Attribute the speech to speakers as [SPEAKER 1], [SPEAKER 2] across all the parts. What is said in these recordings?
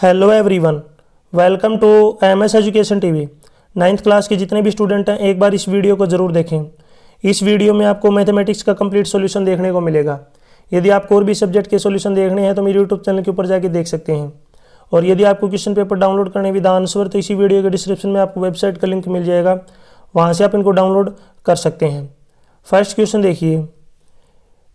[SPEAKER 1] Hello everyone, welcome to MS education TV. 9th class के जितने भी स्टूडेंट हैं एक बार इस वीडियो को ज़रूर देखें। इस वीडियो में आपको मैथमेटिक्स का कंप्लीट सॉल्यूशन देखने को मिलेगा। यदि आपको और भी सब्जेक्ट के सॉल्यूशन देखने हैं तो मेरे यूट्यूब चैनल के ऊपर जाके देख सकते हैं। और यदि आपको क्वेश्चन पेपर डाउनलोड करने विद आंसर तो इसी वीडियो के डिस्क्रिप्शन में आपको वेबसाइट का लिंक मिल जाएगा, वहाँ से आप इनको डाउनलोड कर सकते हैं। फर्स्ट क्वेश्चन देखिए,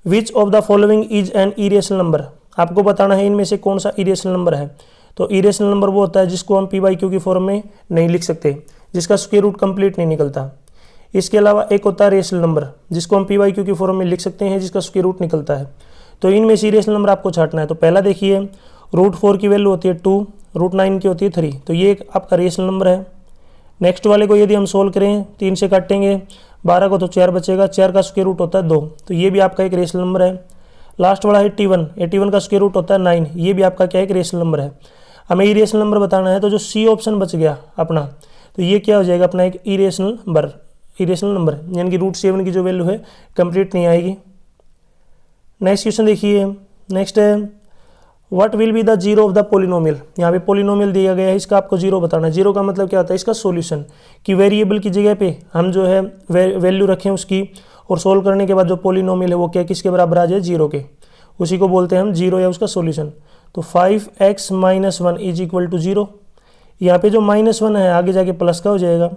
[SPEAKER 1] which of the following is an irrational number. आपको बताना है इनमें से कौन सा इरेशनल नंबर है। तो इरेशनल नंबर वो होता है जिसको हम p/q की फॉर्म में नहीं लिख सकते, जिसका स्क्वायर रूट कंप्लीट नहीं निकलता। इसके अलावा एक होता है रेशनल नंबर जिसको हम p/q की फॉर्म में लिख सकते हैं, जिसका स्क्वायर रूट निकलता है। तो इनमें से इरेशनल नंबर आपको छांटना है। तो पहला देखिए, √4 की वैल्यू होती है 2, √9 की होती है 3, तो ये एक आपका रेशनल नंबर है। नेक्स्ट वाले को यदि हम सोल्व करें, 3 से काटेंगे 12 को तो 4 बचेगा, 4 का स्क्वायर रूट होता है 2, तो ये भी आपका एक रेशनल नंबर है। लास्ट वाला 81 का स्क्वायर रूट होता है 9, ये भी आपका क्या एक रेशनल नंबर है। हमें इरेशनल नंबर बताना है, तो जो सी ऑप्शन बच गया अपना, तो ये क्या हो जाएगा अपना एक इरेशनल नंबर, यानी कि √7 की जो वैल्यू है कंप्लीट नहीं आएगी। नेक्स्ट क्वेश्चन देखिए, नेक्स्ट है what will be the zero of the polynomial. यहाँ पे पोलिनोमियल दिया गया है, इसका आपको जीरो बताना है। जीरो का मतलब क्या होता है, इसका सॉल्यूशन, कि वेरिएबल की जगह पे हम जो है वैल्यू रखें उसकी, और सोल्व करने के बाद जो पोलिनोमियल है वो क्या किसके बराबर आ जाए, जीरो के, उसी को बोलते हैं हम जीरो या उसका सॉल्यूशन। तो 5x - 1 इज इक्वल टू 0। यहाँ पे जो -1 है आगे जाके प्लस का हो जाएगा,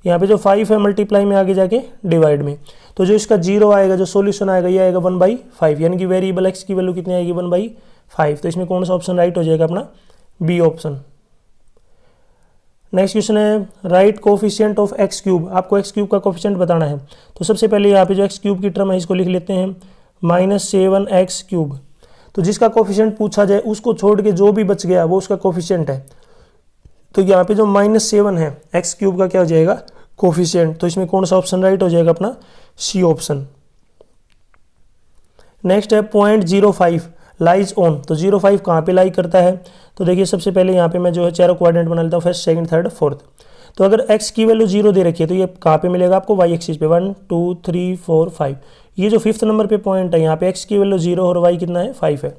[SPEAKER 1] यहाँ पे जो 5 है मल्टीप्लाई में आगे जाके डिवाइड में। तो जो इसका जीरो आएगा, जो सॉल्यूशन आएगा, ये आएगा 1/5, यानी कि वेरिएबल x की वैल्यू कितनी आएगी, 1/5। तो इसमें कौन सा ऑप्शन राइट हो जाएगा अपना, बी ऑप्शन। नेक्स्ट क्वेश्चन है राइट कोफिशिएंट ऑफ x³। आपको x³ का कोफिशिएंट बताना है। तो सबसे पहले यहाँ पे जो x³ की टर्म है इसको लिख लेते हैं -7x³। तो जिसका कोफिशिएंट पूछा जाए उसको छोड़ के जो भी बच गया वो उसका कोफिशिएंट है। तो यहाँ पे जो -7 है x³ का क्या हो जाएगा, कोफिशिएंट। तो इसमें कौन सा ऑप्शन राइट हो जाएगा अपना, सी ऑप्शन। नेक्स्ट है .05 लाइज ऑन। तो 05 कहाँ पे लाई करता है, तो देखिए सबसे पहले यहाँ पे मैं जो है चारों क्वाड्रेंट बना लेता हूँ, फर्स्ट सेकंड थर्ड फोर्थ। तो अगर x की वैल्यू 0 दे रखी है तो ये कहाँ पे मिलेगा आपको, y एक्सिस पे, 1 2 3 4 5। ये जो 5th नंबर पे पॉइंट है यहाँ पे x की वैल्यू 0 और y कितना है, 5 है।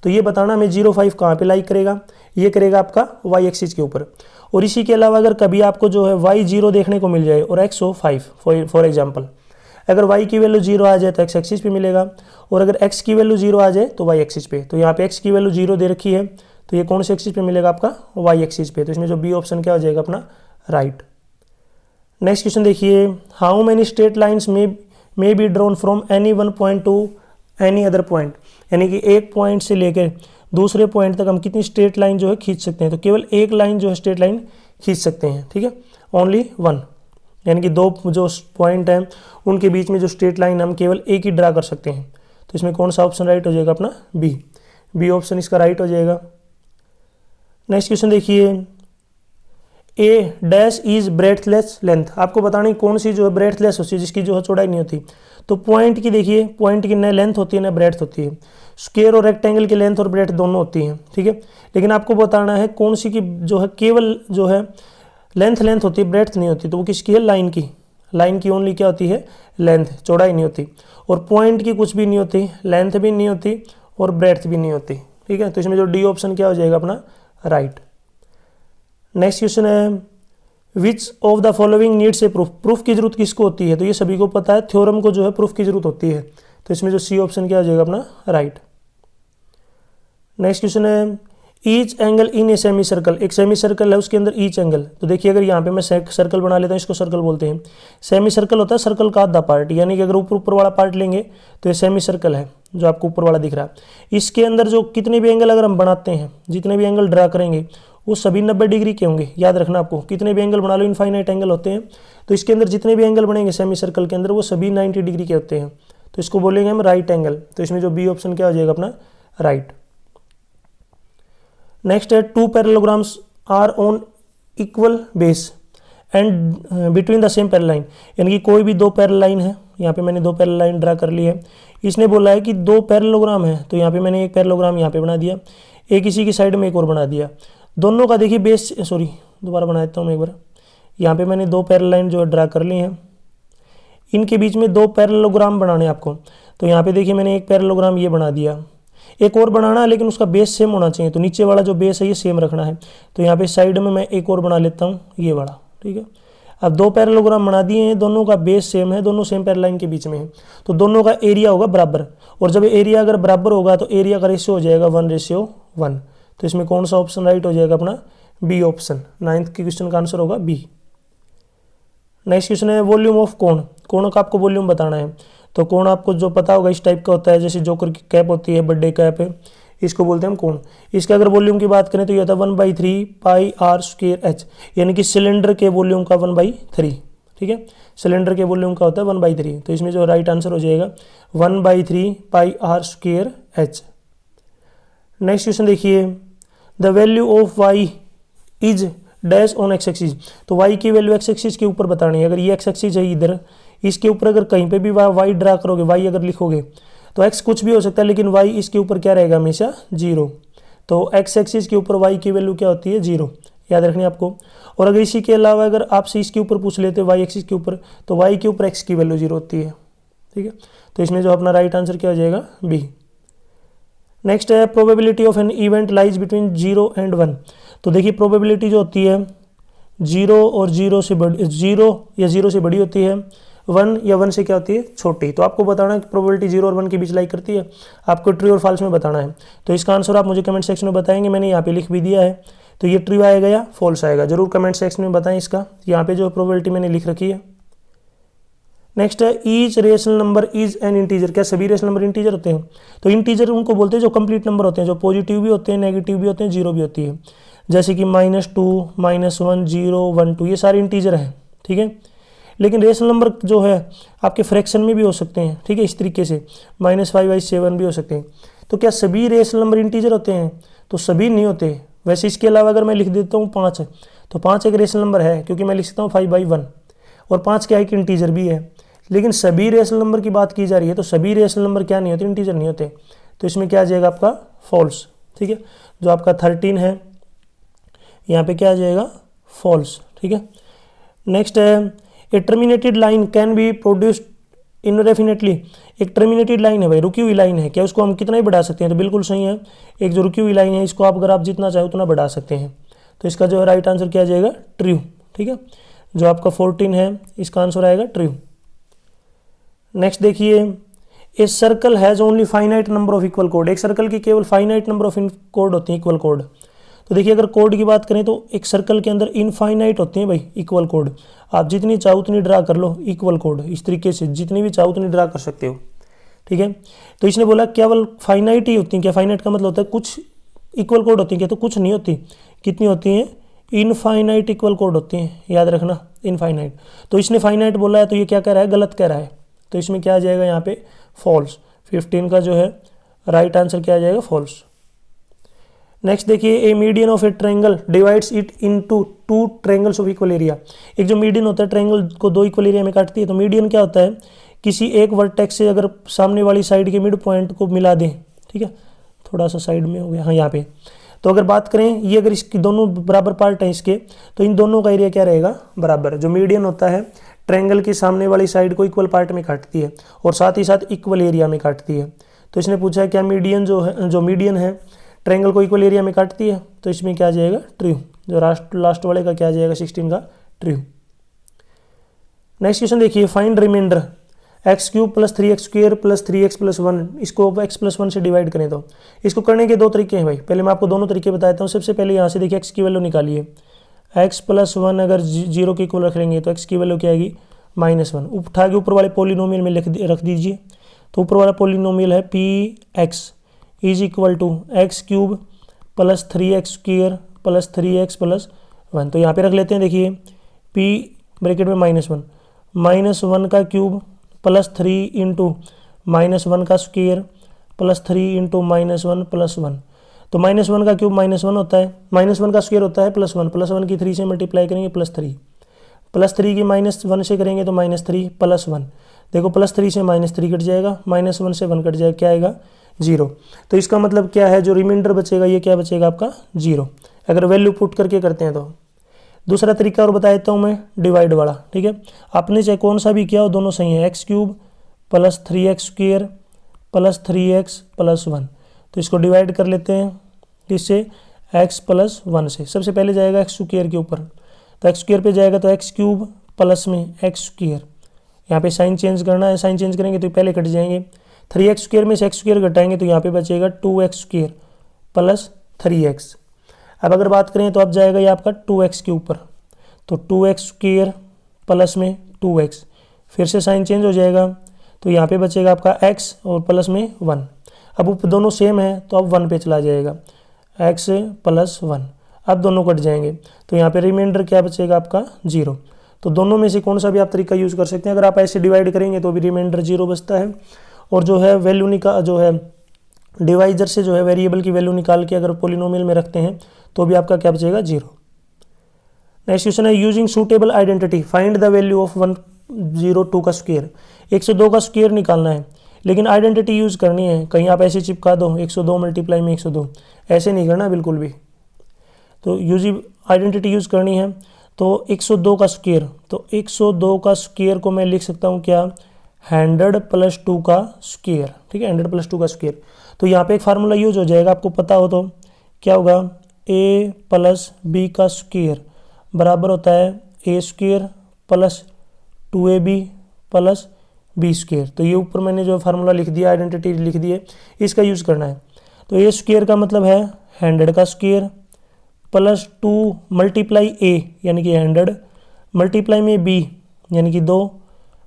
[SPEAKER 1] तो ये बताना हमें 05 कहाँ पे लाइक करेगा, ये करेगा आपका y एक्सिस के ऊपर। और इसी के अलावा अगर कभी आपको जो है y 0 देखने को मिल जाए और x हो 5, फॉर एग्जाम्पल, अगर y की वैल्यू 0 आ जाए तो x एक्सिस पे मिलेगा, और अगर x की वैल्यू 0 आ जाए तो y एक्सिस पे। तो यहाँ पे x की वैल्यू 0 दे रखी है, तो ये कौन से एक्सिस पे मिलेगा आपका, y एक्सिस पे। तो इसमें जो बी ऑप्शन क्या हो जाएगा अपना, राइट। नेक्स्ट क्वेश्चन देखिए, how many straight lines may be drawn from any one point two any other point. यानी कि एक पॉइंट से लेकर दूसरे पॉइंट तक हम कितनी स्ट्रेट लाइन जो है खींच सकते हैं। तो केवल एक लाइन जो है स्ट्रेट लाइन खींच सकते हैं, ठीक है, ओनली वन। यानी कि दो जो पॉइंट हैं उनके बीच में जो स्ट्रेट लाइन हम केवल एक ही ड्रा कर सकते हैं। तो इसमें कौन सा ऑप्शन राइट हो जाएगा अपना, बी ऑप्शन इसका राइट हो जाएगा। नेक्स्ट क्वेश्चन देखिए, ए डैश इज ब्रेथलेस लेंथ। आपको बताना कौन सी जो है ब्रेथलेस होती है, जिसकी जो है चौड़ाई नहीं होती। तो पॉइंट की देखिए, पॉइंट की न लेंथ होती है न ब्रेथ होती है। स्क्वायर और रेक्टेंगल की लेंथ और ब्रेथ दोनों होती हैं, ठीक है। लेकिन आपको बताना है कौन सी की जो है केवल जो है लेंथ होती है, ब्रेथ नहीं होती। तो वो किसकी है, लाइन की ओनली क्या होती है, लेंथ, चौड़ाई नहीं होती। और पॉइंट की कुछ भी नहीं होती, लेंथ भी नहीं होती और ब्रेथ भी नहीं होती, ठीक है। तो इसमें जो डी ऑप्शन क्या हो जाएगा अपना, राइट। नेक्स्ट क्वेश्चन है which of the following needs a proof. Proof की जरूरत किसको होती है, तो ये सभी को पता है, थ्योरम को जो है प्रूफ की जरूरत होती है। तो इसमें जो सी ऑप्शन क्या हो जाएगा अपना, राइट। नेक्स्ट क्वेश्चन है each angle in a semi circle. एक सेमी सर्कल है उसके अंदर ईच एंगल। तो देखिए अगर यहाँ पे मैं सर्कल बना लेता हूँ, इसको सर्कल बोलते हैं। सेमी सर्कल होता है सर्कल का आधा पार्ट, यानी कि अगर ऊपर वाला पार्ट लेंगे तो ये सेमी सर्कल है जो आपको ऊपर वाला दिख रहा है। इसके अंदर जो कितने भी एंगल अगर हम बनाते हैं, जितने भी एंगल ड्रा करेंगे वो सभी 90 डिग्री के होंगे। याद रखना आपको, कितने भी एंगल बना लो, इनफाइनाइट एंगल होते हैं। तो इसके अंदर जितने भी एंगल बनेंगे सेमी सर्कल के अंदर वो सभी 90 डिग्री के होते हैं। तो इसको बोलेंगे हम राइट एंगल। तो इसमें जो बी ऑप्शन क्या हो जाएगा अपना, राइट। नेक्स्ट है two parallelograms are on equal base and between the same parallel line. यानी कि कोई भी दो पैरेलल लाइन है, यहाँ पे मैंने दो पैरेलल लाइन ड्रा कर ली है। इसने बोला है कि दो पैरेललोग्राम है, तो यहाँ पे मैंने एक पैरेललोग्राम यहाँ पे बना दिया, एक इसी की साइड में एक और बना दिया। दोनों का देखिए बेस, दोबारा बना देता हूँ मैं एक बार। यहाँ पे मैंने दो पैरेलल लाइन जो ड्रा कर ली हैं, इनके बीच में दो पैरेललोग्राम बनाने आपको। तो यहाँ पे देखिए मैंने एक पैरेललोग्राम ये बना दिया, एक और बनाना है लेकिन उसका बेस सेम होना चाहिए, तो नीचे वाला जो बेस है ये सेम रखना है। तो यहाँ पे साइड में मैं एक और बना लेता हूँ, ये वाला, ठीक है। अब दो पैरेललोग्राम बना दिए हैं, दोनों का बेस सेम है, दोनों सेम पैरेलल लाइन के बीच में है, तो दोनों का एरिया होगा बराबर। और जब एरिया अगर बराबर होगा तो एरिया का रेशियो हो जाएगा 1:1। तो इसमें कौन सा ऑप्शन राइट हो जाएगा अपना? B option. 9th के क्वेश्चन का आंसर होगा बी। नेक्स्ट क्वेश्चन है वॉल्यूम ऑफ कोण। कोण का आपको वॉल्यूम बताना है। तो कोण आपको जो पता होगा इस टाइप का होता है, जैसे जोकर की कैप होती है, बर्थडे कैप है, इसको बोलते हैं हम कोण। इसके अगर वॉल्यूम की बात करें तो ये होता है 1/3 πr²h, यानी कि सिलेंडर के वॉल्यूम का 1/3, ठीक है। सिलेंडर के वॉल्यूम का होता है 1/3, तो इसमें जो राइट आंसर हो जाएगा 1/3 πr²h। नेक्स्ट क्वेश्चन देखिए, the value of y is dash on x axis. तो y की वैल्यू एक्स एक्सिस के ऊपर बतानी है। अगर ये एक्स एक्सिस है इधर, इसके ऊपर अगर कहीं पे भी y ड्रा करोगे, y अगर लिखोगे तो x कुछ भी हो सकता है, लेकिन y इसके ऊपर क्या रहेगा? हमेशा 0। तो x एक्सिस के ऊपर y की वैल्यू क्या होती है? 0, याद रखनी है आपको। और अगर इसी के अलावा अगर आपसे इसके ऊपर पूछ लेते y एक्सिस के ऊपर, तो y के ऊपर x की वैल्यू 0 होती है, ठीक है। तो इसमें जो अपना राइट आंसर क्या हो जाएगा? बी। नेक्स्ट है probability of an event lies between 0 and 1। तो देखिए प्रोबेबिलिटी जो होती है 0 और 0 से बड़ी, 0 या 0 से बड़ी होती है, 1 या 1 से क्या होती है? छोटी। तो आपको बताना है कि प्रोबेबिलिटी 0 और 1 के बीच लाई करती है, आपको ट्रू और फॉल्स में बताना है। तो इसका आंसर आप मुझे कमेंट सेक्शन में बताएंगे, मैंने यहाँ पे लिख भी दिया है। तो ये ट्रू आएगा या फॉल्स आएगा, जरूर कमेंट सेक्शन में बताएं इसका। यहाँ पे जो प्रोबेबिलिटी मैंने लिख रखी है। नेक्स्ट है each rational number is an integer. क्या सभी रेशनल नंबर इंटीजर होते हैं? तो इंटीजर उनको बोलते हैं जो कंप्लीट नंबर होते हैं, जो पॉजिटिव भी होते हैं, नेगेटिव भी होते हैं, जीरो भी होती है। जैसे कि -2, -1, 0, 1, 2, ये सारे इंटीजर हैं, ठीक है। लेकिन रेशनल नंबर जो है आपके फ्रैक्शन में भी हो सकते हैं, ठीक है, इस तरीके से -5/7 भी हो सकते हैं। तो क्या सभी रेशनल नंबर इंटीजर होते हैं? तो सभी नहीं होते। वैसे इसके अलावा अगर मैं लिख देता हूँ 5, तो 5 एक रेशनल नंबर है, क्योंकि मैं लिख सकता हूँ 5/1, और 5 क्या एक इंटीजर भी है। लेकिन सभी रेशनल नंबर की बात की जा रही है, तो सभी रेशनल नंबर क्या नहीं होते? इंटीजर नहीं होते। तो इसमें क्या आ जाएगा आपका? फॉल्स, ठीक है। जो आपका 13 है यहाँ पे क्या आ जाएगा? फॉल्स, ठीक है। नेक्स्ट है a terminated line can be produced indefinitely. एक टर्मिनेटेड लाइन है भाई, रुकी हुई लाइन है, क्या उसको हम कितना ही बढ़ा सकते हैं? तो बिल्कुल सही है, एक जो रुकी हुई लाइन है इसको आप अगर आप जितना चाहे उतना बढ़ा सकते हैं। तो इसका जो राइट आंसर क्या आ जाएगा? ट्रू, ठीक है। जो आपका 14 है इसका आंसर आएगा ट्रू। नेक्स्ट देखिए, a circle has only finite number of equal code. एक सर्कल की केवल फाइनाइट नंबर ऑफ कोड होती है, इक्वल कोड। तो देखिए अगर कोड की बात करें तो एक सर्कल के अंदर इनफाइनाइट होते हैं भाई इक्वल कोड। आप जितनी चाहो उतनी ड्रा कर लो इक्वल कोड, इस तरीके से जितनी भी चाहो उतनी ड्रा कर सकते हो, ठीक है। तो इसने बोला केवल फाइनाइट ही होती हैं। क्या फाइनाइट का मतलब होता है कुछ इक्वल कोड होती हैं? क्या तो कुछ नहीं होती। कितनी होती हैं? इनफाइनाइट इक्वल कोड होती हैं, याद रखना, इनफाइनाइट। तो इसने फाइनाइट बोला है, तो ये क्या कह रहा है? गलत कह रहा है। तो इसमें क्या आ जाएगा यहाँ पे? फॉल्स। 15 का जो है राइट आंसर क्या आ जाएगा? फॉल्स। नेक्स्ट देखिए, a median of a triangle divides it into 2 triangles of equal area. एक जो मीडियन होता है ट्रायंगल को 2 इक्वल एरिया में काटती है। तो मीडियन क्या होता है? किसी एक वर्टेक्स से अगर सामने वाली साइड के मिड पॉइंट को मिला दें, ठीक है, थोड़ा सा साइड में हो गया, हाँ यहाँ पे। तो अगर बात करें ये अगर इसकी दोनों बराबर पार्ट हैं इसके, तो इन दोनों का एरिया क्या रहेगा? बराबर। जो मीडियन होता है ट्रायंगल की सामने वाली साइड को इक्वल पार्ट में काटती है और साथ ही साथ इक्वल एरिया में काटती है। तो इसने पूछा है क्या मीडियन जो मीडियन है ट्रायंगल को इक्वल एरिया में काटती है? तो इसमें क्या आ जाएगा? ट्रू। जो लास्ट वाले का क्या आ जाएगा? 16 का ट्रू। नेक्स्ट क्वेश्चन देखिए, find reminder x³ + 3x² + 3x + 1। इसको x + 1 से डिवाइड करें तो इसको करने के 2 तरीके हैं भाई। पहले मैं आपको दोनों तरीके बताता हूँ। सबसे पहले यहाँ से देखिए x की वैल्यू निकालिए। x + 1 अगर 0 के इक्वल रख लेंगे तो x की वैल्यू क्या आएगी? -1। उठा के ऊपर वाले पोलिनोमियल में रख दीजिए। तो ऊपर वाला पोलिनोमियल है px is equal to x³ + 3x² + 3x + 1। तो यहाँ पे रख लेते हैं। देखिए p ब्रैकेट में -1, -1 का क्यूब + 3 × -1 का स्क्वायर + 3 × -1 + 1। तो -1 का क्यूब -1 होता है, -1 का स्क्वायर होता है +1, +1 की 3 से मल्टीप्लाई करेंगे +3, +3 की -1 से करेंगे तो -3 + 1। देखो +3 से -3 कट जाएगा, -1 से 1 कट जाएगा, क्या आएगा? 0। तो इसका मतलब क्या है? जो रिमाइंडर बचेगा ये क्या बचेगा आपका? 0, अगर वैल्यू पुट करके करते हैं तो। दूसरा तरीका और बता देता हूँ मैं, डिवाइड वाला, ठीक है। आपने चाहे कौन सा भी किया हो दोनों सही है। x³ + 3x² + 3x + 1। तो इसको डिवाइड कर लेते हैं किससे, x प्लस 1 से। सबसे पहले जाएगा एक्स स्क्वायर के ऊपर, तो एक्स स्क्वायर पे जाएगा तो एक्स क्यूब प्लस में एक्स स्क्वायर, यहाँ पे साइन चेंज करना है, साइन चेंज करेंगे तो पहले कट जाएंगे। 3x स्क्वायर में से एक्स स्क्वायर घटाएंगे तो यहाँ पे बचेगा 2x स्क्वायर प्लस 3x। अब अगर बात करें तो अब जाएगा ये आपका 2x के ऊपर, तो 2x स्क्वायर प्लस में 2x, फिर से साइन चेंज हो जाएगा तो यहाँ पे बचेगा आपका x और प्लस में 1। अब ऊपर दोनों सेम है तो अब 1 पे चला जाएगा, x प्लस 1, अब दोनों कट जाएंगे तो यहाँ पे रिमाइंडर क्या बचेगा आपका 0। तो दोनों में से कौन सा भी आप तरीका यूज़ कर सकते हैं। अगर आप ऐसे डिवाइड करेंगे तो भी रिमाइंडर 0 बचता है, और जो है वैल्यू जो है डिवाइजर से जो है वेरिएबल की वैल्यू निकाल के अगर पोलिनोमियल में रखते हैं तो भी आपका क्या बचेगा 0। नेक्स्ट क्वेश्चन है using suitable identity find the value of 102 का स्क्वायर। 102 का स्क्वायर निकालना है, लेकिन आइडेंटिटी यूज़ करनी है। कहीं आप ऐसे चिपका दो 102 मल्टीप्लाई में 102, ऐसे नहीं करना बिल्कुल भी। तो आइडेंटिटी यूज़ करनी है। तो 102 का स्क्वायर, तो 102 का स्क्वायर को मैं लिख सकता हूँ क्या, 100 प्लस 2 का स्क्वायर। ठीक है, 100 प्लस 2 का स्क्वायर। तो यहाँ पे एक फार्मूला यूज हो जाएगा, आपको पता हो तो क्या होगा, a प्लस बी का स्क्वायर बराबर होता है a square plus 2ab plus b square. तो ये ऊपर मैंने जो फार्मूला लिख दिया, आइडेंटिटी लिख दी है, इसका यूज़ करना है। तो a स्क्वायर का मतलब है 100 का स्क्वायर प्लस 2 मल्टीप्लाई a यानी कि 100 मल्टीप्लाई में b यानी कि 2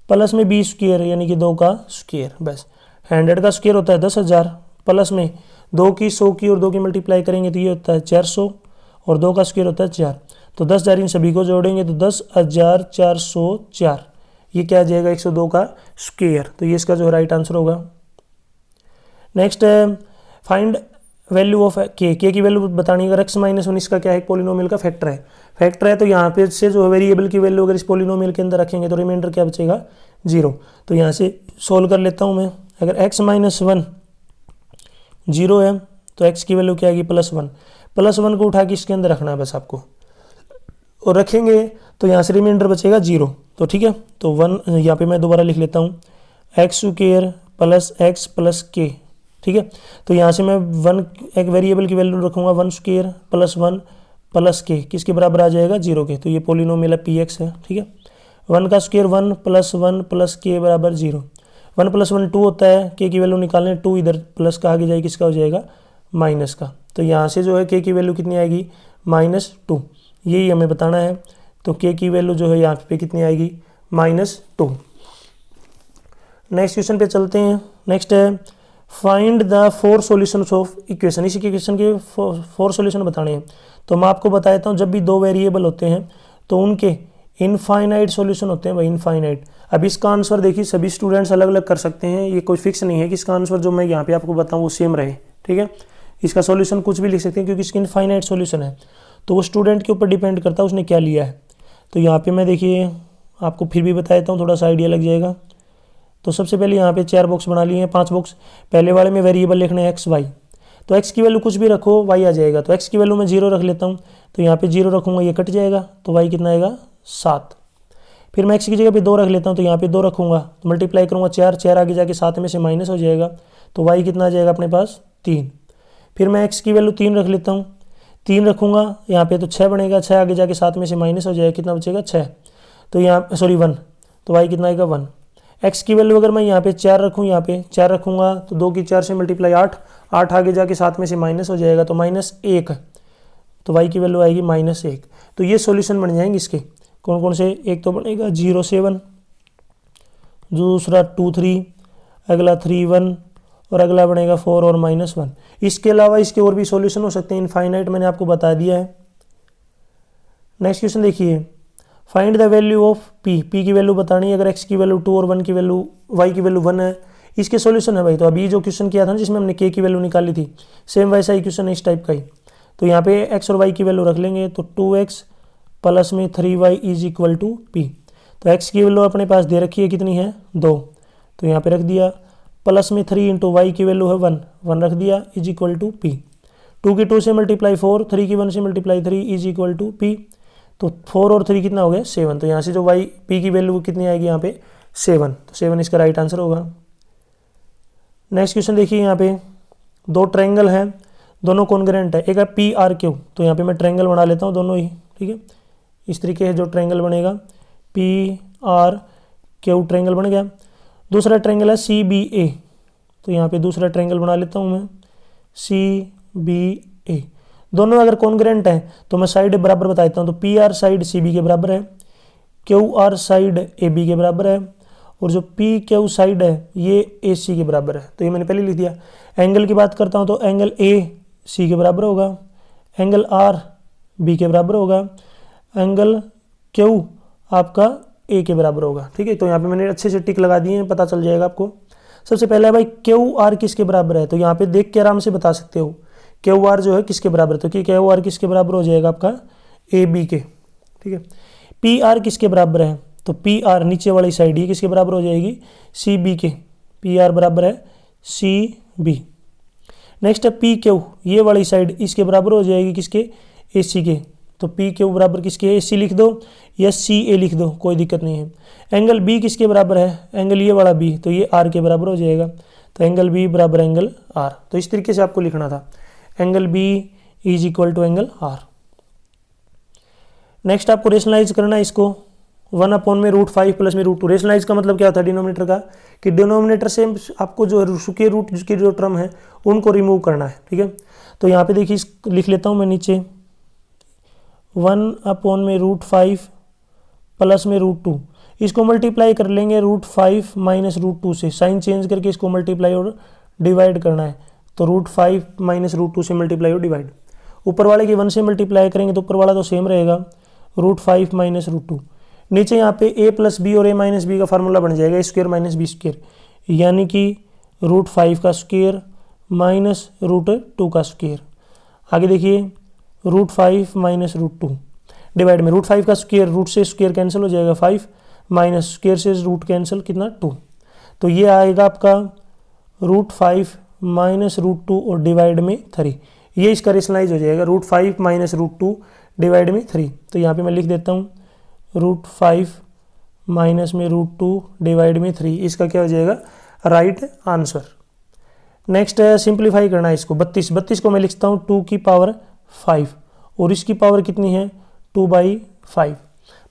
[SPEAKER 1] प्लस में b स्क्वायर यानी कि 2 का स्क्वायर। बस 100 का स्क्वायर होता है 10,000, प्लस में 2 की 100 की और 2 की मल्टीप्लाई करेंगे तो ये होता है 400, और 2 का स्क्वायर होता है 4। तो 10,000 इन सभी को जोड़ेंगे तो 10,404, ये क्या आ जाएगा 102 का स्क्वायर। तो ये इसका जो राइट आंसर होगा। नेक्स्ट है फाइंड वैल्यू ऑफ के की वैल्यू बतानी है। अगर x माइनस 1 इसका क्या है, पोलिनोमियल का फैक्टर है, तो यहाँ पे से जो वेरिएबल की वैल्यू अगर इस पोलिनोमियल के अंदर रखेंगे तो रिमाइंडर क्या बचेगा 0। तो यहाँ से सोल्व कर लेता हूँ मैं। अगर x माइनस 1 0 है तो x की वैल्यू क्या आएगी +1। +1 को उठा के इसके अंदर रखना है बस आपको, और रखेंगे तो यहाँ से रिमाइंडर बचेगा 0। तो ठीक है, तो 1 यहाँ पे मैं दोबारा लिख लेता हूँ, x square plus x plus के। ठीक है, तो यहाँ से मैं 1 एक वेरिएबल की वैल्यू रखूँगा 1 स्क्वायर प्लस 1 प्लस के, किसके बराबर आ जाएगा 0 के। तो ये पोलिनोमियल px है। ठीक है, 1 का स्क्वायर 1 प्लस के बराबर 0। 1 प्लस 1 2 होता है, के की वैल्यू निकालने 2 इधर प्लस का आगे जाएगी, किसका हो जाएगा माइनस का। तो यहाँ से जो है के की वैल्यू कितनी आएगी -2, यही हमें बताना है। तो के की वैल्यू जो है यहाँ पे कितनी आएगी -2। नेक्स्ट क्वेश्चन पे चलते हैं। नेक्स्ट है find the 4 solutions of equation. इसी इक्वेशन के 4 सॉल्यूशन बताने हैं। तो मैं आपको बता देता हूँ, जब भी 2 वेरिएबल होते हैं तो उनके इनफाइनाइट सॉल्यूशन होते हैं भाई, इनफाइनाइट। अब इसका आंसर देखिए सभी स्टूडेंट्स अलग अलग कर सकते हैं, ये कोई फिक्स नहीं है कि इसका आंसर जो मैं यहाँ पे आपको बताऊँ वो सेम रहे। ठीक है, इसका सॉल्यूशन कुछ भी लिख सकते हैं क्योंकि इसकी इनफाइनाइट सॉल्यूशन है, तो वो स्टूडेंट के ऊपर डिपेंड करता है उसने क्या लिया है। तो यहाँ पे मैं देखिए आपको फिर भी बता देता हूँ, थोड़ा सा आइडिया लग जाएगा। तो सबसे पहले यहाँ पे 4 बॉक्स बना लिए हैं, 5 बॉक्स। पहले वाले में वेरिएबल लिखना है एक्स वाई, तो एक्स की वैल्यू कुछ भी रखो वाई आ जाएगा। तो एक्स की वैल्यू मैं 0 रख लेता हूँ, तो यहाँ पे 0 रखूँगा, ये कट जाएगा, तो वाई कितना आएगा 7। फिर मैं एक्स की जगह पे 2 रख लेता हूँ, तो यहाँ पे 2 रखूँगा, तो मल्टीप्लाई करूँगा 4 आगे जाके 7 में से माइनस हो जाएगा, तो वाई कितना आ जाएगा अपने पास 3। फिर मैं एक्स की वैल्यू 3 रख लेता हूँ, 3 रखूँगा यहाँ पे, तो 6 बनेगा, 6 आगे जाके 7 में से माइनस हो जाएगा, कितना बचेगा 6। तो यहाँ 1, तो वाई कितना आएगा 1। एक्स की वैल्यू अगर मैं यहाँ पे 4 रखूँ, यहाँ पे 4 रखूँगा तो 2 की 4 से मल्टीप्लाई 8 आगे जाके 7 में से माइनस हो जाएगा, तो -1, तो वाई की वैल्यू आएगी -1। तो ये सॉल्यूशन बन जाएंगे इसके। कौन कौन से, एक तो बनेगा 0 7, दूसरा 2 3, अगला 3 1, और अगला बनेगा 4 और -1। इसके अलावा इसके और भी सॉल्यूशन हो सकते हैं इनफाइनाइट, मैंने आपको बता दिया है। नेक्स्ट क्वेश्चन देखिए, find the value of P की वैल्यू बतानी है। अगर एक्स की वैल्यू 2 और 1 की वैल्यू वाई की वैल्यू 1 है, इसके सॉल्यूशन है भाई। तो अभी जो क्वेश्चन किया था ना जिसमें हमने के की वैल्यू निकाली थी, सेम वैसा ही क्वेश्चन है इस टाइप का ही। तो यहाँ पे एक्स और वाई की वैल्यू रख लेंगे, तो 2x प्लस में 3y is equal to p. तो एक्स की वैल्यू अपने पास दे रखी है, कितनी है 2, तो यहाँ पे रख दिया, प्लस में 3 इंटू वाई की वैल्यू है 1 रख दिया, इज इक्वल टू पी। 2 की 2 से मल्टीप्लाई 4, 3 की 1 से multiply 3 is equal to p. तो 4 और 3 कितना हो गया 7। तो यहाँ से जो वाई पी की वैल्यू कितनी आएगी यहाँ पे 7, तो 7 इसका राइट आंसर होगा। नेक्स्ट क्वेश्चन देखिए यहाँ पे, दो ट्रायंगल हैं, दोनों कॉन्ग्रुएंट है, एक है पी आर क्यू, तो यहाँ पे मैं ट्रायंगल बना लेता हूँ दोनों ही, ठीक है। इस तरीके से जो ट्रायंगल बनेगा पी आर क्यू ट्रायंगल बन गया। दूसरा ट्रायंगल है सी बी ए, तो यहाँ पे दूसरा ट्रायंगल बना लेता हूँ मैं सी बी ए। दोनों अगर कॉन्ग्रुएंट हैं तो मैं साइड बराबर बता देता हूँ, तो p r side c b के बराबर है, q r side a b के बराबर है, और जो पी क्यू साइड है ये ए सी के बराबर है, तो ये मैंने पहले लिख दिया। एंगल की बात करता हूँ तो एंगल ए सी के बराबर होगा, एंगल आर बी के बराबर होगा, एंगल क्यू आपका ए के बराबर होगा, ठीक है। तो यहाँ पे मैंने अच्छे से टिक लगा दिए हैं, पता चल जाएगा आपको। सबसे पहले भाई क्यू आर किसके बराबर है, तो यहाँ पे देख के आराम से बता सकते हो क्यू आर जो है किसके बराबर है, तो कि क्यू आर किसके बराबर हो जाएगा आपका ए बी के, ठीक है। पी आर किसके बराबर है, तो पी आर नीचे वाली साइड ही किसके बराबर हो जाएगी सी बी के, पी आर बराबर है सी बी। नेक्स्ट है पी क्यू, ये वाली साइड इसके बराबर हो जाएगी किसके ए सी के, तो पी क्यू बराबर किसके ए सी लिख दो या सी ए लिख दो, कोई दिक्कत नहीं है। एंगल बी किसके बराबर है, एंगल ये वाला बी, तो ये आर के बराबर हो जाएगा, तो एंगल बी बराबर एंगल आर। तो इस तरीके से आपको लिखना था, angle b is equal to angle r. Next आपको रेशनलाइज करना है इसको, 1/√5 प्लस में √2। रेशनलाइज का मतलब क्या होता है डिनोमिनेटर का, कि डिनोमिनेटर से आपको जो स्क्वायर रूट की जो टर्म है उनको रिमूव करना है, ठीक है। तो यहाँ पे देखिए लिख लेता हूँ मैं नीचे 1/√5 प्लस में √2, इसको मल्टीप्लाई कर लेंगे √5 माइनस √2 से, साइन चेंज करके इसको मल्टीप्लाई और डिवाइड करना है, तो √5 माइनस √2 से मल्टीप्लाई और डिवाइड। ऊपर वाले की 1 से मल्टीप्लाई करेंगे तो ऊपर वाला तो सेम रहेगा, √5 माइनस √2। नीचे यहाँ पे a प्लस बी और a माइनस बी का फार्मूला बन जाएगा a square minus b square, यानी कि √5 का स्क्वायर माइनस √2 का स्क्वायर। आगे देखिए √5 माइनस √2 डिवाइड में √5 का स्क्वायर, रूट से स्क्वायर कैंसिल हो जाएगा 5, माइनस स्क्वायर से रूट कैंसिल कितना 2, तो ये आएगा आपका √5 माइनस √2 और डिवाइड में 3, ये इसका रेशनलाइज हो जाएगा √5 माइनस √2 डिवाइड में 3। तो यहाँ पे मैं लिख देता हूँ √5 माइनस में √2 डिवाइड में 3, इसका क्या हो जाएगा राइट आंसर। नेक्स्ट है सिंप्लीफाई करना है इसको, 32 को मैं लिखता हूँ 2 की पावर 5 और इसकी पावर कितनी है 2/5,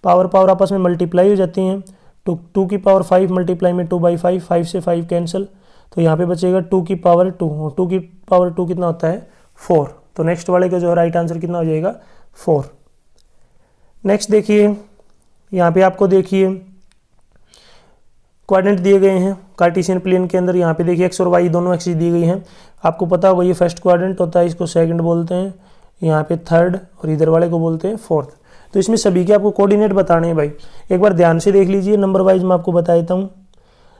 [SPEAKER 1] पावर आपस में मल्टीप्लाई हो जाती हैं, तो 2 की पावर 5 मल्टीप्लाई में 2/5, 5 से 5 कैंसिल, तो यहाँ पे बचेगा 2 की पावर 2, और 2 की पावर 2 कितना होता है 4, तो नेक्स्ट वाले का जो राइट आंसर कितना हो जाएगा 4। नेक्स्ट देखिए यहाँ पे आपको देखिए क्वाड्रेंट दिए गए हैं कार्टेशियन प्लेन के अंदर, यहाँ पे देखिए एक्स और वाई दोनों एक्सिस दी गई हैं, आपको पता होगा ये फर्स्ट क्वाड्रेंट होता है, इसको सेकंड बोलते हैं, यहाँ पे थर्ड और इधर वाले को बोलते हैं फोर्थ। तो इसमें सभी के आपको कोऑर्डिनेट बताने हैं भाई, एक बार ध्यान से देख लीजिए, नंबर वाइज मैं आपको बता देता हूँ।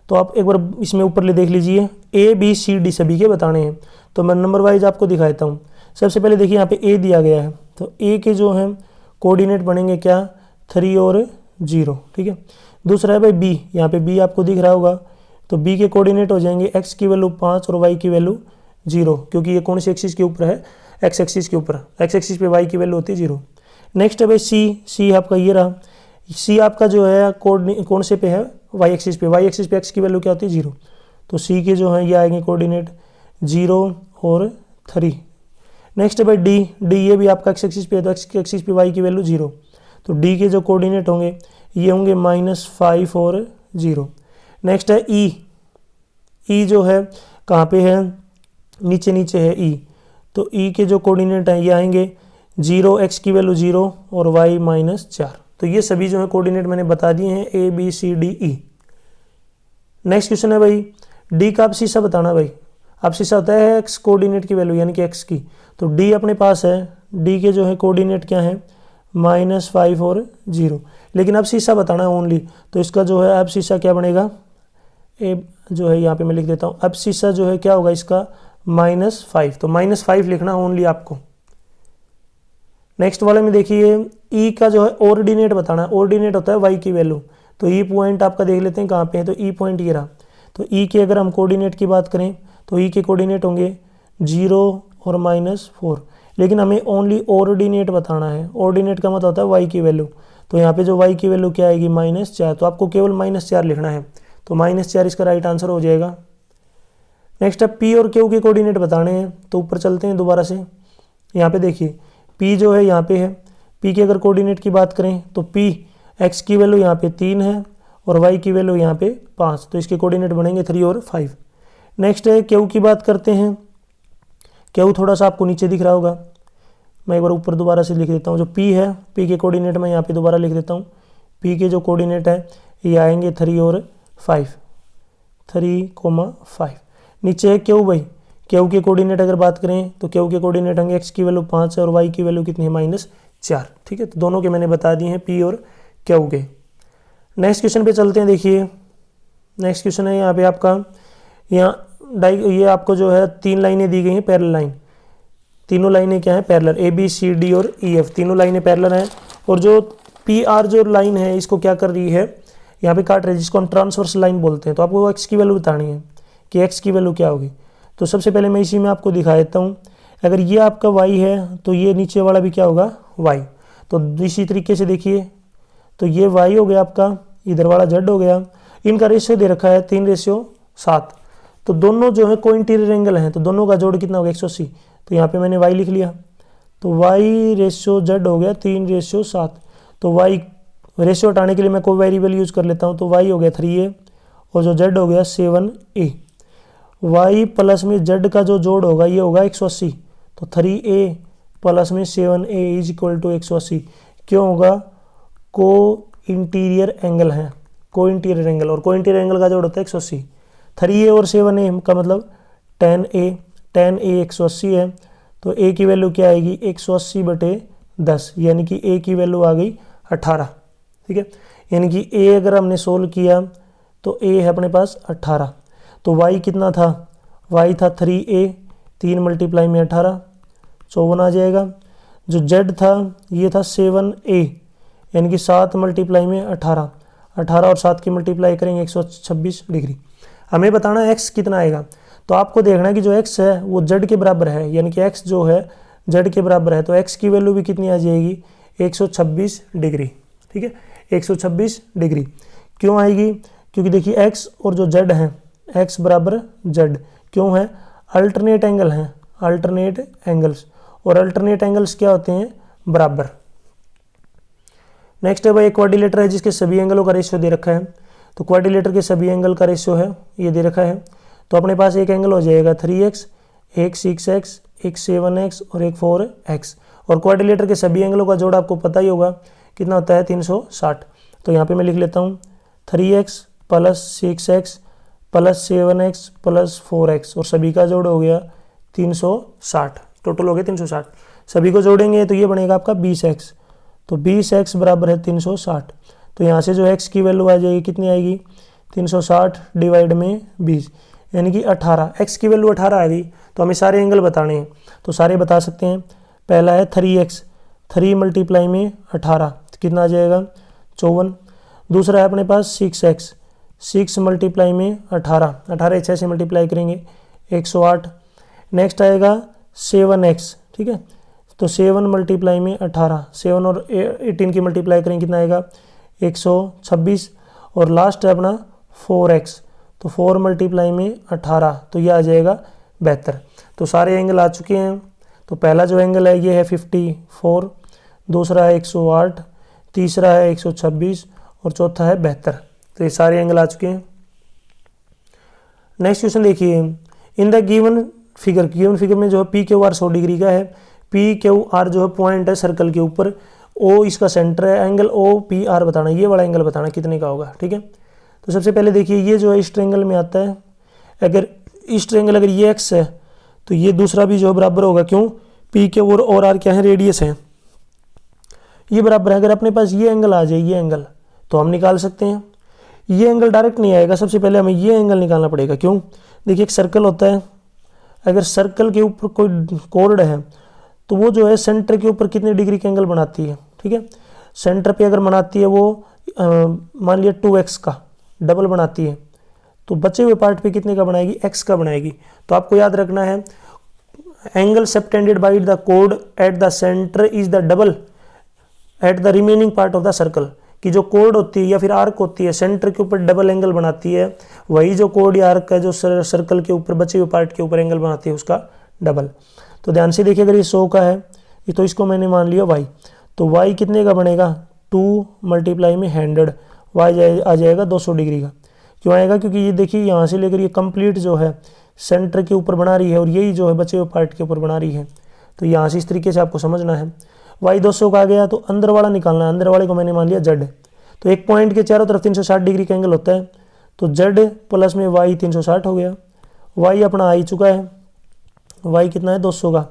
[SPEAKER 1] तो आप एक बार इसमें ऊपर ले देख लीजिए, ए बी सी डी सभी के बताने हैं, तो मैं नंबर वाइज आपको दिखाता हूँ। सबसे पहले देखिए यहाँ पे ए दिया गया है, तो ए के जो हैं कोऑर्डिनेट बनेंगे क्या 3 और 0, ठीक है। दूसरा है भाई बी, यहाँ पे बी आपको दिख रहा होगा, तो बी के कोऑर्डिनेट हो जाएंगे एक्स की वैल्यू 5 और वाई की वैल्यू 0, क्योंकि ये कौन सी एक्सिस के ऊपर है एक्स एक्सिस के ऊपर, एक्स एक्सिस पे वाई की वैल्यू होती है 0। नेक्स्ट है भाई सी आपका ये रहा, सी आपका जो है कौन से पे है वाई एक्सिस पे, वाई एक्सिस पे एक्स की वैल्यू क्या होती है 0, तो सी के जो है ये आएंगे कोऑर्डिनेट 0 और 3। नेक्स्ट है भाई डी ये भी आपका एक्स एक्सिस पे है, तो एक्स एक्सिस पे वाई की वैल्यू 0, तो डी के जो कोऑर्डिनेट होंगे ये होंगे -5 और 0। नेक्स्ट है ई जो है कहाँ पे है नीचे है ई, तो ई के जो कोऑर्डिनेट हैं ये आएंगे 0 एक्स की वैल्यू 0 और वाई -4। तो ये सभी जो है कोऑर्डिनेट मैंने बता दिए हैं a b c d e. Next question है भाई डी का आप शीशा बताना भाई, आप शीशा होता है एक्स कोऑर्डिनेट की वैल्यू यानी कि एक्स की, तो डी अपने पास है, डी के जो है कोऑर्डिनेट क्या है -5 और 0, लेकिन अब शीशा बताना है ओनली, तो इसका जो है अब शीशा क्या बनेगा ए जो है यहाँ पे मैं लिख देता हूँ, अब शीशा जो है क्या होगा इसका -5, तो -5 लिखना ओनली आपको। नेक्स्ट वाले में देखिए ई का जो है ऑर्डिनेट बताना है, ऑर्डिनेट होता है वाई की वैल्यू, तो ई पॉइंट आपका देख लेते हैं कहाँ पे है, तो ई पॉइंट ये रहा, तो ई के अगर हम कोऑर्डिनेट की बात करें तो ई के कोऑर्डिनेट होंगे 0 और -4, लेकिन हमें ओनली ऑर्डिनेट बताना है, ऑर्डिनेट का मतलब होता है वाई की वैल्यू, तो यहाँ पे जो वाई की वैल्यू क्या आएगी -4, तो आपको केवल -4 लिखना है, तो -4 इसका राइट आंसर हो जाएगा। नेक्स्ट है पी और क्यू के कोऑर्डिनेट बताने हैं, तो ऊपर चलते हैं दोबारा से। यहाँ पे देखिए पी जो है यहाँ पे है, पी के अगर कोऑर्डिनेट की बात करें तो पी एक्स की वैल्यू यहाँ पे 3 है और वाई की वैल्यू यहाँ पे 5, तो इसके कोऑर्डिनेट बनेंगे 3 और 5। नेक्स्ट है क्यू की बात करते हैं। क्यू थोड़ा सा आपको नीचे दिख रहा होगा, मैं एक बार ऊपर दोबारा से लिख देता हूँ। जो पी है, पी के कोऑर्डिनेट मैं यहाँ पे दोबारा लिख देता हूँ। पी के जो कोऑर्डिनेट है ये आएंगे 3 और 5, 3,5। नीचे है क्यू भाई, क्यू के कोऑर्डिनेट अगर बात करें तो क्यू के कोऑर्डिनेट होंगे एक्स की वैल्यू 5 है और वाई की वैल्यू कितनी है -4। ठीक है, तो दोनों के मैंने बता दिए हैं पी और क्यू के। नेक्स्ट क्वेश्चन पे चलते हैं। देखिए नेक्स्ट क्वेश्चन है यहाँ पे आपका, ये आपको जो है 3 लाइनें दी गई हैं पैरेलल लाइन। तीनों लाइनें क्या हैं? Parallel, a b c d और ई एफ, तीनों लाइनें पैरेलल हैं। और जो पी आर जो लाइन है इसको क्या कर रही है, यहाँ पे काट रही है, जिसको हम ट्रांसवर्स लाइन बोलते हैं। तो आपको एक्स की वैल्यू बतानी है कि एक्स की वैल्यू क्या होगी। तो सबसे पहले मैं इसी में आपको दिखा देता हूँ। अगर ये आपका y है तो ये नीचे वाला भी क्या होगा, y। तो इसी तरीके से देखिए, तो ये y हो गया आपका, इधर वाला z हो गया। इनका रेशियो दे रखा है 3:7। तो दोनों जो है को इंटीरियर एंगल हैं, तो दोनों का जोड़ कितना होगा 180। तो यहाँ पे मैंने y लिख लिया, तो y/z हो गया 3:7। तो y रेशियो हटाने के लिए मैं कोई वेरिएबल यूज़ कर लेता हूँ, तो y हो गया 3a और जो z हो गया 7a। y प्लस में z का जो जोड़ होगा ये होगा 180। तो 3a प्लस में 7a इज इक्वल टू 180। क्यों होगा? को इंटीरियर एंगल है, को इंटीरियर एंगल, और को इंटीरियर एंगल का जोड़ होता है 180। 3a और 7a का मतलब 10a, 10a 180 है। तो a की वैल्यू क्या आएगी 180/10, यानी कि a की वैल्यू आ गई 18। ठीक है, यानी कि a अगर हमने सोल्व किया तो a है अपने पास 18। तो y कितना था, y था 3a, 3 × में 18, 54 आ जाएगा। जो z था ये था 7a, यानी कि 7 × में 18, 18 और 7 की मल्टीप्लाई करेंगे 126 डिग्री। हमें बताना है x कितना आएगा। तो आपको देखना है कि जो x है वो z के बराबर है, यानी कि x जो है z के बराबर है। तो x की वैल्यू भी कितनी आ जाएगी 126 डिग्री। ठीक है, 126 डिग्री क्यों आएगी? क्योंकि देखिए x और जो z है, x बराबर z क्यों है? अल्टरनेट एंगल हैं, अल्टरनेट एंगल्स, और अल्टरनेट एंगल्स क्या होते हैं? बराबर। नेक्स्ट है भाई एक क्वाड्रिलेटर है जिसके सभी एंगलों का रेशियो दे रखा है। तो क्वाड्रिलेटर के सभी एंगल का रेशियो है ये दे रखा है। तो अपने पास एक एंगल हो जाएगा 3x, एक 6x, एक 7x और एक 4x। और क्वाड्रिलेटर के सभी एंगलों का जोड़ आपको पता ही होगा कितना होता है 360। तो यहाँ पे मैं लिख लेता हूँ 3x plus 6x plus 7x plus 4x, और सभी का जोड़ हो गया 360, टोटल हो गया 360। सभी को जोड़ेंगे तो ये बनेगा आपका 20x। तो 20x बराबर है 360। तो यहाँ से जो x की वैल्यू आ जाएगी कितनी आएगी 360 डिवाइड में 20, यानी कि 18। x की वैल्यू 18 आ गई। तो हमें सारे एंगल बताने हैं, तो सारे बता सकते हैं। पहला है 3x, 3 × में 18 तो कितना आ जाएगा 54। दूसरा है अपने पास 6x, 6 × में 18, 18 6 से मल्टीप्लाई करेंगे 108। नेक्स्ट आएगा 7x। ठीक है, तो 7 × में 18, 7 और 18 की मल्टीप्लाई करेंगे कितना आएगा 126। और लास्ट है अपना 4x, तो 4 × में 18 तो ये आ जाएगा 72। तो सारे एंगल आ चुके हैं। तो पहला जो एंगल है ये है 54, दूसरा है 108, तीसरा है 126 और चौथा है 72। तो ये सारे एंगल आ चुके हैं। नेक्स्ट क्वेश्चन देखिए, इन द गिवन फिगर में जो है पी क्यू आर 100 डिग्री का है। पी क्यू आर जो है पॉइंट है सर्कल के ऊपर, ओ इसका सेंटर है। एंगल ओ पी आर बताना, ये वाला एंगल बताना कितने का होगा। ठीक है, तो सबसे पहले देखिए ये जो है इस ट्रायंगल में आता है। अगर इस ट्रायंगल अगर ये एक्स है तो ये दूसरा भी जो है बराबर होगा। क्यों? पी क्यू और आर क्या है, रेडियस है, ये बराबर है। अगर अपने पास ये एंगल आ जाए, ये एंगल, तो हम निकाल सकते हैं। ये एंगल डायरेक्ट नहीं आएगा, सबसे पहले हमें ये एंगल निकालना पड़ेगा। क्यों? देखिए एक सर्कल होता है, अगर सर्कल के ऊपर कोई कोर्ड है तो वो जो है सेंटर के ऊपर कितने डिग्री का एंगल बनाती है। ठीक है, सेंटर पे अगर बनाती है वो मान लिया 2x का डबल बनाती है, तो बचे हुए पार्ट पे कितने का बनाएगी, x का बनाएगी। तो आपको याद रखना है angle subtended by the code at the centre is the double at the remaining part of the circle. कि जो कोड होती है या फिर आर्क होती है सेंटर के ऊपर डबल एंगल बनाती है, वही जो कोड या आर्क का जो सर्कल के ऊपर बचे हुए पार्ट के ऊपर एंगल बनाती है उसका डबल। तो ध्यान से देखिए, अगर ये 100 का है तो इसको मैंने मान लिया y, तो y कितने का बनेगा 2 मल्टीप्लाई में 100, y आ जाएगा 200 डिग्री का। क्यों आएगा? क्योंकि ये देखिए यहाँ से लेकर ये कंप्लीट जो है सेंटर के ऊपर बना रही है और यही जो है बचे हुए पार्ट के ऊपर बना रही है। तो यहाँ से इस तरीके से आपको समझना है। y 200 का आ गया तो अंदर वाला निकालना है, अंदर वाले को मैंने मान लिया z। तो एक पॉइंट के चारों तरफ 360 डिग्री का एंगल होता है, तो z प्लस में y 360 हो गया। y अपना आ ही चुका है, y कितना है 200 का,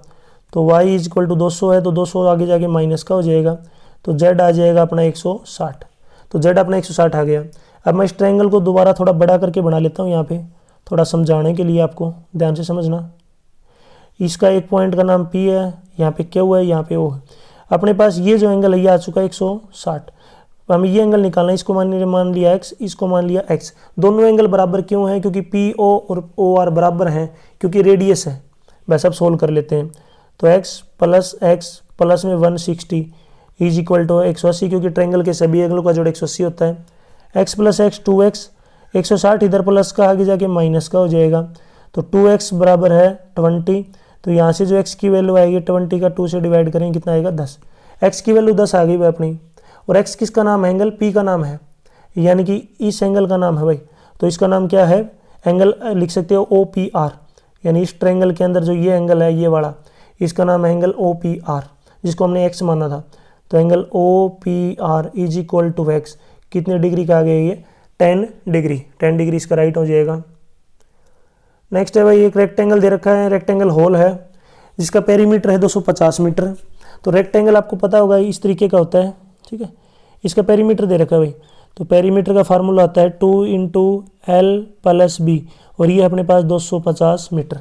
[SPEAKER 1] तो y इज इक्वल टू 200 है, तो 200 आगे जाके माइनस का हो जाएगा, तो z आ जाएगा अपना 160। तो z अपना 160 आ गया। अब मैं इस ट्रायंगल को दोबारा थोड़ा बड़ा करके बना लेता हूँ यहाँ पे, थोड़ा समझाने के लिए, आपको ध्यान से समझना। इसका एक पॉइंट का नाम P है, यहाँ पे Q है, यहाँ पे O है। अपने पास ये जो एंगल है ये आ चुका है 160। हमें ये एंगल निकालना है, इसको मान लिया x, इसको मान लिया x। दोनों एंगल बराबर क्यों है? क्योंकि PO और OR बराबर हैं, क्योंकि रेडियस है। बस अब सोल्व कर लेते हैं। तो x प्लस में 160 इज इक्वल टू 180, क्योंकि ट्रायंगल के सभी एंगलों का जोड़ 180 होता है। x प्लस x 2x, 160 इधर प्लस का आगे जाके माइनस का हो जाएगा, तो 2x बराबर है 20। तो यहाँ से जो x की वैल्यू आएगी 20 का 2 से डिवाइड करेंगे कितना आएगा 10। x की वैल्यू 10 आ गई भाई अपनी, और x किसका नाम है? एंगल P का नाम है, यानी कि इस एंगल का नाम है भाई। तो इसका नाम क्या है? एंगल लिख सकते हो OPR, यानी इस ट्रायंगल के अंदर जो ये एंगल है ये वाला, इसका नाम है एंगल OPR, जिसको हमने x माना था। तो angle OPR is equal to x कितने डिग्री का आ गया ये? 10 डिग्री। 10 डिग्री इसका राइट हो जाएगा। नेक्स्ट है भाई, एक रेक्टेंगल दे रखा है, रेक्टेंगल होल है जिसका पेरीमीटर है 250 मीटर। तो रेक्टेंगल आपको पता होगा इस तरीके का होता है, ठीक है। इसका पेरीमीटर दे रखा है भाई, तो पेरीमीटर का फार्मूला आता है 2 × L + B, और ये अपने पास 250 मीटर।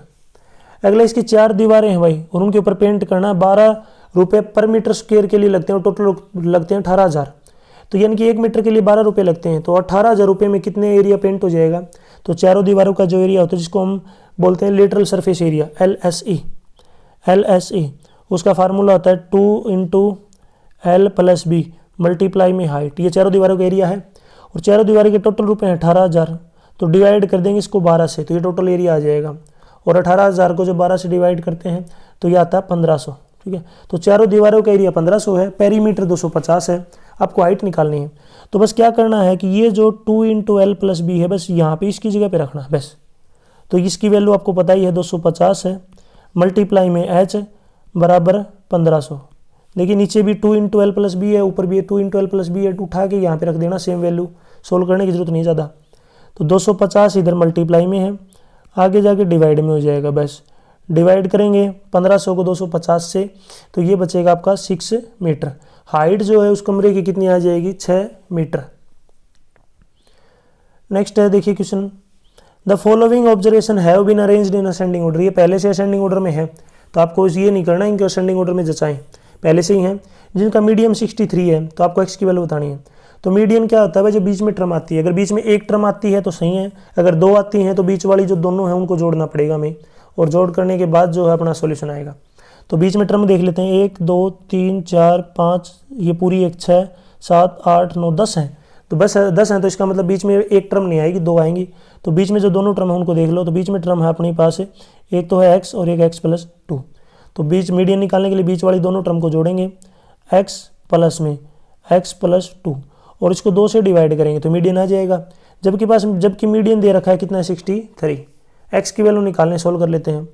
[SPEAKER 1] अगला इसकी 4 दीवारें हैं भाई, और उनके ऊपर पेंट करना 12 रुपये पर मीटर स्क्वेयर के लिए लगते हैं, और टोटल लगते हैं 18,000। तो यानी कि 1 मीटर के लिए 12 रुपये लगते हैं, तो 18,000 रुपये में कितने एरिया पेंट हो जाएगा? तो चारों दीवारों का जो एरिया होता है जिसको हम बोलते हैं लेटरल सरफेस एरिया, LSE, उसका फार्मूला होता है 2 × L + B मल्टीप्लाई में हाइट। ये चारों दीवारों का एरिया है, और चारों दीवारों के टोटल रुपये हैं 18,000। तो डिवाइड कर देंगे इसको 12 से, तो ये टोटल एरिया आ जाएगा। और 18,000 को जब 12 से डिवाइड करते हैं तो ये आता है 1500, ठीक है। तो चारों दीवारों का एरिया 1500 है, पेरीमीटर 250 है, आपको हाइट निकालनी है। तो बस क्या करना है कि ये जो 2 × L + B है, बस यहाँ पे इसकी जगह पे रखना है बस। तो इसकी वैल्यू आपको पता ही है 250 है, मल्टीप्लाई में h बराबर 1500। देखिए नीचे भी 2 × L + B है, ऊपर भी 2 × L + B है, उठा के यहाँ पे रख देना, सेम वैल्यू, सोल्व करने की जरूरत नहीं ज़्यादा। तो 250 इधर मल्टीप्लाई में है, आगे जाके डिवाइड में हो जाएगा। बस डिवाइड करेंगे 1500 को 250 से, तो ये बचेगा आपका 6 मीटर। हाइट जो है उस कमरे की कितनी आ जाएगी? 6 मीटर। नेक्स्ट है देखिए question, the following observation have been arranged in ascending order. ये पहले से असेंडिंग ऑर्डर में है, तो आपको ये नहीं करना इनके असेंडिंग ऑर्डर में जचाएं, पहले से ही हैं। जिनका मीडियम 63 है, तो आपको x की वैल्यू बतानी है। तो मीडियन क्या होता है भाई? जब बीच में टर्म आती है, अगर बीच में एक टर्म आती है तो सही है, अगर 2 आती हैं तो बीच वाली जो दोनों हैं उनको जोड़ना पड़ेगा हमें, और जोड़ करने के बाद जो है अपना सॉल्यूशन आएगा। तो बीच में टर्म देख लेते हैं, 1 2 3 4 5, ये पूरी एक 6 7 8 9 10 है। तो बस 10 हैं, तो इसका मतलब बीच में एक टर्म नहीं आएगी, 2 आएंगी। तो बीच में जो दोनों टर्म है उनको देख लो। तो बीच में टर्म है अपने पास, एक तो है x और एक x + 2। तो बीच मीडियन निकालने के लिए बीच वाली दोनों टर्म को जोड़ेंगे, x प्लस में x + 2, और इसको 2 से डिवाइड करेंगे तो मीडियन आ जाएगा। जबकि मीडियन दे रखा है कितना है? 63। x की वैल्यू निकालने, सोल्व कर लेते हैं।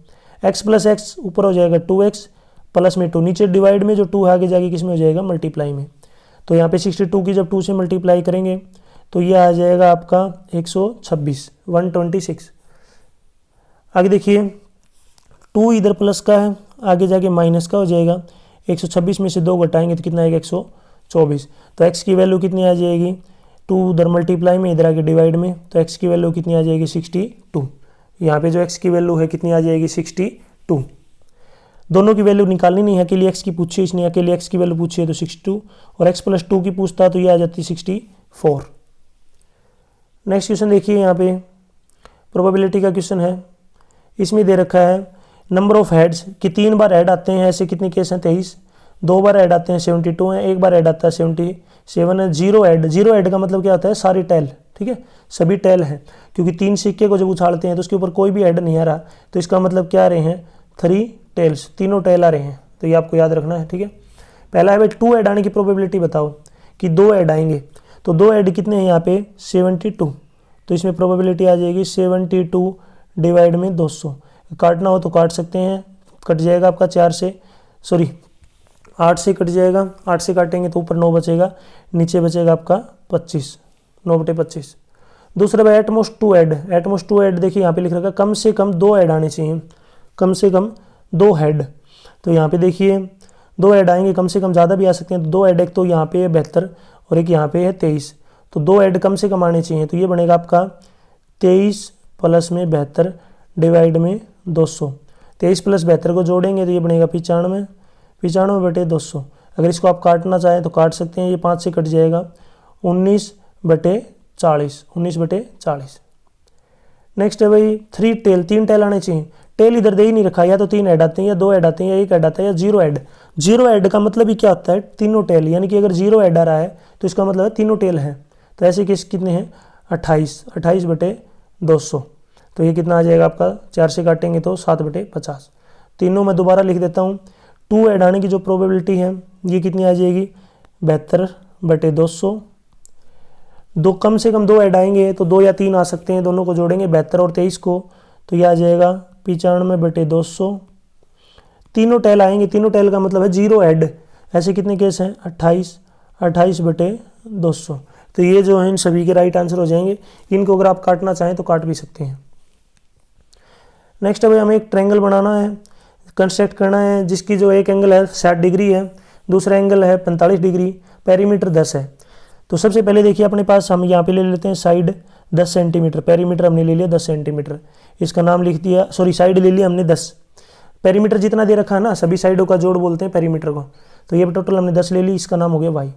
[SPEAKER 1] x + x ऊपर हो जाएगा 2x प्लस में 2, नीचे डिवाइड में जो 2 है आगे जाके किसमें हो जाएगा? मल्टीप्लाई में। तो यहाँ पे 62 की जब 2 से मल्टीप्लाई करेंगे तो ये आ जाएगा आपका 126। आगे देखिए 2 इधर प्लस का है, आगे जाके माइनस का हो जाएगा। 126 में से 2 घटाएंगे तो कितना आएगा? 124। तो x की वैल्यू कितनी आ जाएगी? 2 उधर मल्टीप्लाई में, इधर आगे डिवाइड में, तो x की वैल्यू कितनी आ जाएगी? 62। यहाँ पे जो x की वैल्यू है कितनी आ जाएगी? 62। दोनों की वैल्यू निकालनी नहीं है, अकेली x की पूछी इसने, अकेली x की वैल्यू पूछी है तो 62, और x + 2 की पूछता तो ये आ जाती 64। नेक्स्ट क्वेश्चन देखिए, यहाँ पे प्रोबेबिलिटी का क्वेश्चन है। इसमें दे रखा है नंबर ऑफ हेड्स कि 3 बार हेड आते हैं, ऐसे कितने केस हैं? 23। 2 बार ऐड आते हैं 72 हैं, 1 बार ऐड आता है 77 है। जीरो ऐड का मतलब क्या होता है, सारी टेल, ठीक है, सभी टेल हैं, क्योंकि 3 सिक्के को जब उछालते हैं तो उसके ऊपर कोई भी ऐड नहीं आ रहा, तो इसका मतलब क्या आ रहे हैं, 3 टेल्स, तीनों टेल आ रहे हैं। तो ये आपको याद रखना है, ठीक है। पहला है भाई 2 ऐड आने की प्रोबेबिलिटी बताओ कि 2 ऐड आएंगे, तो 2 ऐड कितने हैं यहाँ पे 72, तो इसमें प्रोबेबिलिटी आ जाएगी 72 डिवाइड में 200। काटना हो तो काट सकते हैं, कट जाएगा आपका 8 से कट जाएगा, 8 से काटेंगे तो ऊपर 9 बचेगा, नीचे बचेगा आपका 25, 9/25। दूसरा भाई एटमोस्ट 2 ऐड देखिए यहाँ पे लिख रखा है कम से कम 2 ऐड आने चाहिए, कम से कम 2 हेड, तो यहाँ पे देखिए 2 ऐड आएंगे, कम से कम ज़्यादा भी आ सकते हैं, तो 2 ऐड, एक तो यहाँ पे है 72 और एक यहाँ पे है 23, तो 2 ऐड कम से कम आने चाहिए, तो ये बनेगा आपका 23 प्लस में 72 डिवाइड में 200। 23 प्लस 72 को जोड़ेंगे तो ये बनेगा 95/200। अगर इसको आप काटना चाहें तो काट सकते हैं, ये 5 से कट जाएगा 19/40। नेक्स्ट है भाई 3 टेल आने चाहिए, टेल इधर दे ही नहीं रखा, या तो 3 ऐड आते हैं या 2 ऐड आते हैं या 1 ऐड आता है या 0 ऐड। 0 ऐड का मतलब ही क्या होता है, तीनों टेल, यानी कि अगर 0 ऐड आ रहा है तो इसका मतलब है तीनों टेल हैं। तो ऐसे केस कितने हैं 28/200, तो ये कितना आ जाएगा आपका, 4 से काटेंगे तो 7/50। तीनों मैं दोबारा लिख देता हूँ, 2 ऐड आने की जो प्रोबेबिलिटी है ये कितनी आ जाएगी 72/200। दो कम से कम 2 ऐड आएंगे तो 2 या 3 आ सकते हैं, दोनों को जोड़ेंगे 72 और 23 को, तो यह आ जाएगा 95/200। तीनों टेल आएंगे, तीनों टेल का मतलब है 0 ऐड, ऐसे कितने केस हैं 28/200। तो ये जो है इन सभी के राइट आंसर हो जाएंगे। इनको अगर आप काटना चाहें तो काट भी सकते हैं। नेक्स्ट है भाई हमें एक ट्रायंगल बनाना है, कंस्ट्रक्ट करना है, जिसकी जो एक एंगल है 60 डिग्री है, दूसरा एंगल है 45 डिग्री, पेरीमीटर 10 है। तो सबसे पहले देखिए अपने पास हम यहाँ पे ले लेते हैं साइड 10 सेंटीमीटर, पेरीमीटर हमने ले लिया 10 सेंटीमीटर, इसका नाम लिख दिया, सॉरी साइड ले लिया हमने 10, पेरीमीटर जितना दे रखा है ना सभी साइडों का जोड़ बोलते हैं पेरीमीटर को, तो ये टोटल हमने 10 ले ली, इसका नाम हो गया वाई।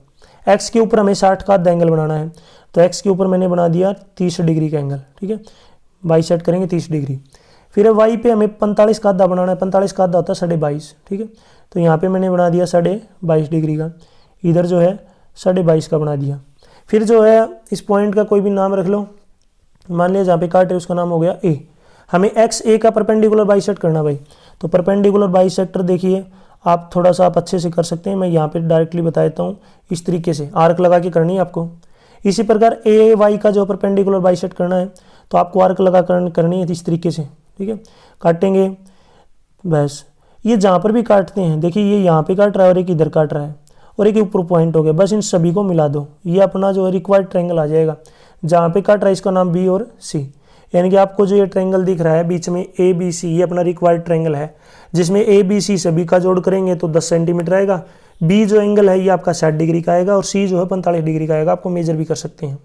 [SPEAKER 1] एक्स के ऊपर हमें 60 का आधा एंगल बनाना है, तो एक्स के ऊपर मैंने बना दिया 30 डिग्री का एंगल, ठीक है, वाई सेट करेंगे 30 डिग्री। फिर वाई पे हमें 45 का आधा बनाना है, 45 का आधा होता है 22.5, ठीक है, तो यहाँ पे मैंने बना दिया 22.5 डिग्री का, इधर जो है 22.5 का बना दिया। फिर जो है इस पॉइंट का कोई भी नाम रख लो, मान लिया जहाँ पे काट है उसका नाम हो गया ए। हमें एक्स ए का परपेंडिकुलर बाइसेक्ट करना भाई, तो परपेंडिकुलर बाइसेक्टर देखिए आप थोड़ा सा आप अच्छे से कर सकते हैं, मैं यहाँ पे डायरेक्टली बता देता हूँ, इस तरीके से आर्क लगा के करनी है आपको। इसी प्रकार ए वाई का जो परपेंडिकुलर बाइसेक्ट करना है तो आपको आर्क लगा करनी है इस तरीके से, ठीक है, काटेंगे बस। ये जहाँ पर भी काटते हैं देखिए ये यहाँ पे काट रहा है और एक इधर काट रहा है और एक ऊपर पॉइंट हो गया, बस इन सभी को मिला दो, ये अपना जो है रिक्वायर्ड ट्रायंगल आ जाएगा। जहाँ पे काट रहा है इसका नाम बी और सी, यानी कि आपको जो ये ट्रायंगल दिख रहा है बीच में ए बी सी, ये अपना रिक्वायर्ड ट्रायंगल है, जिसमें ए बी सी सभी का जोड़ करेंगे तो 10 सेंटीमीटर आएगा। बी जो एंगल है ये आपका 60 डिग्री का आएगा और सी जो है 45 डिग्री का आएगा, आपको मेजर भी कर सकते हैं।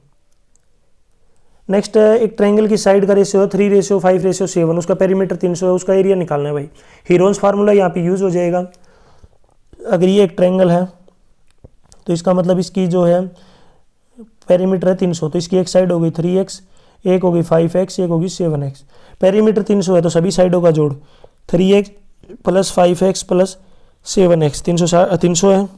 [SPEAKER 1] नेक्स्ट है एक ट्रायंगल की साइड का रेशियो 3:5:7, उसका पेरीमीटर 300 है, उसका एरिया निकालना है भाई। हीरोन्स फार्मूला यहाँ पे यूज हो जाएगा। अगर ये एक ट्रायंगल है तो इसका मतलब इसकी जो है पेरीमीटर है 300, तो इसकी एक साइड होगी 3x, एक होगी 5x, एक होगी 7x। पेरीमीटर 300 है तो सभी साइडों का जोड़ 3x plus 5x plus 7x 300 है,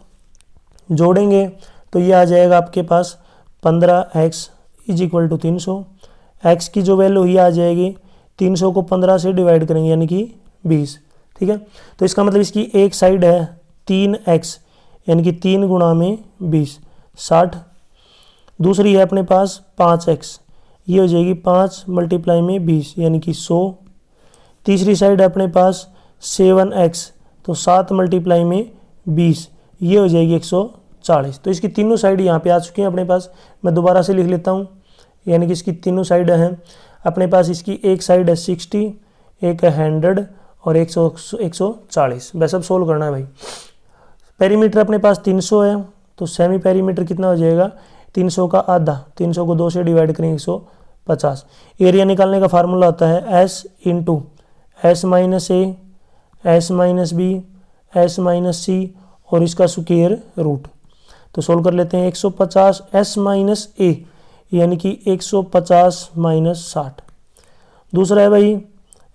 [SPEAKER 1] जोड़ेंगे तो ये आ जाएगा आपके पास 15x = 300। x की जो वैल्यू ये आ जाएगी 300 को 15 से डिवाइड करेंगे यानी कि 20, ठीक है। तो इसका मतलब इसकी एक साइड है 3x यानी कि 3 × 20 60, दूसरी है अपने पास 5x, ये हो जाएगी 5 × 20 यानी कि 100, तीसरी साइड है अपने पास 7x, तो 7 × 20 ये हो जाएगी 140। तो इसकी तीनों साइड यहाँ पे आ चुकी हैं अपने पास, मैं दोबारा से लिख लेता हूँ, यानी कि इसकी तीनों साइड हैं अपने पास, इसकी एक साइड है 60, एक है 100 और 140। वैसे अब सोल्व करना है भाई। पेरीमीटर अपने पास 300 है तो सेमी पेरीमीटर कितना हो जाएगा 300 का आधा, 300 को 2 से डिवाइड करेंगे 150। एरिया निकालने का फार्मूला होता है S × S - A S - B S - C और इसका स्क्वायर रूट। तो सोल्व कर लेते हैं 150 S - A यानी कि 150 - 60। दूसरा है भाई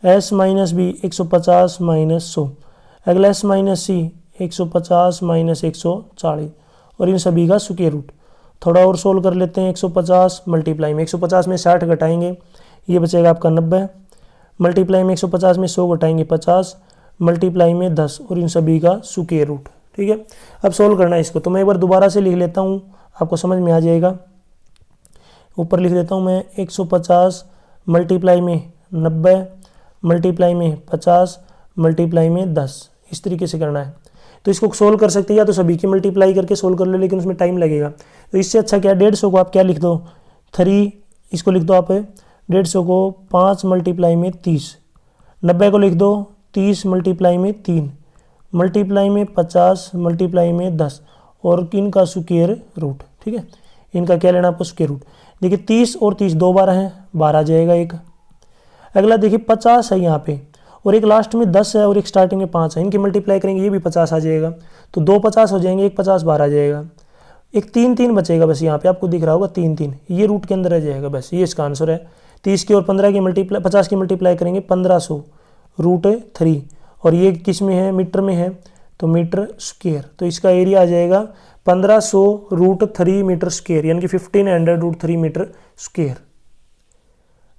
[SPEAKER 1] S - B 150 - 100, अगला S - C 150 माइनस 140 और इन सभी का स्क्वायर रूट। थोड़ा और सोल्व कर लेते हैं। 150 मल्टीप्लाई में 150 में 60 घटाएंगे, ये बचेगा आपका 90, मल्टीप्लाई में 150 में 100 घटाएंगे 50, मल्टीप्लाई में 10 और इन सभी का स्क्वायर रूट। ठीक है, अब सोल्व करना है इसको, तो मैं एक बार दोबारा से लिख लेता हूँ, आपको समझ में आ जाएगा। ऊपर लिख देता हूँ मैं 150 मल्टीप्लाई में 90 मल्टीप्लाई में 50 मल्टीप्लाई में 10, इस तरीके से करना है। तो इसको सोल्व कर सकते हैं, या तो सभी की मल्टीप्लाई करके सोल्व कर लो, लेकिन उसमें टाइम लगेगा। तो इससे अच्छा क्या, 150 को आप क्या लिख दो 3, इसको लिख दो आप 150 को 5 मल्टीप्लाई में 30, 90 को लिख दो 30 मल्टीप्लाई में 3, मल्टीप्लाई में 50 मल्टीप्लाई में 10 और इनका स्क्वायर रूट। ठीक है, इनका क्या लेना आपको, स्क्वायर रूट। देखिए 30 और 30 दो बार हैं, 12 आ जाएगा एक। अगला देखिए 50 है यहाँ पे, और एक लास्ट में 10 है और एक स्टार्टिंग में 5 है, इनकी मल्टीप्लाई करेंगे ये भी 50 आ जाएगा। तो 2 50 हो जाएंगे, एक 50 12 आ जाएगा। एक 3 3 बचेगा बस, यहाँ पे आपको दिख रहा होगा 3 3, ये रूट के अंदर आ जाएगा बस, ये इसका आंसर है। 30 की और 15 की मल्टीप्लाई 50 की मल्टीप्लाई करेंगे 1500 रूट 3, और ये किस में है, मीटर में है, तो मीटर स्क्वायर। तो इसका एरिया आ जाएगा 1500 रूट 3 मीटर स्क्वायर, यानी कि 1500 root 3 metre square.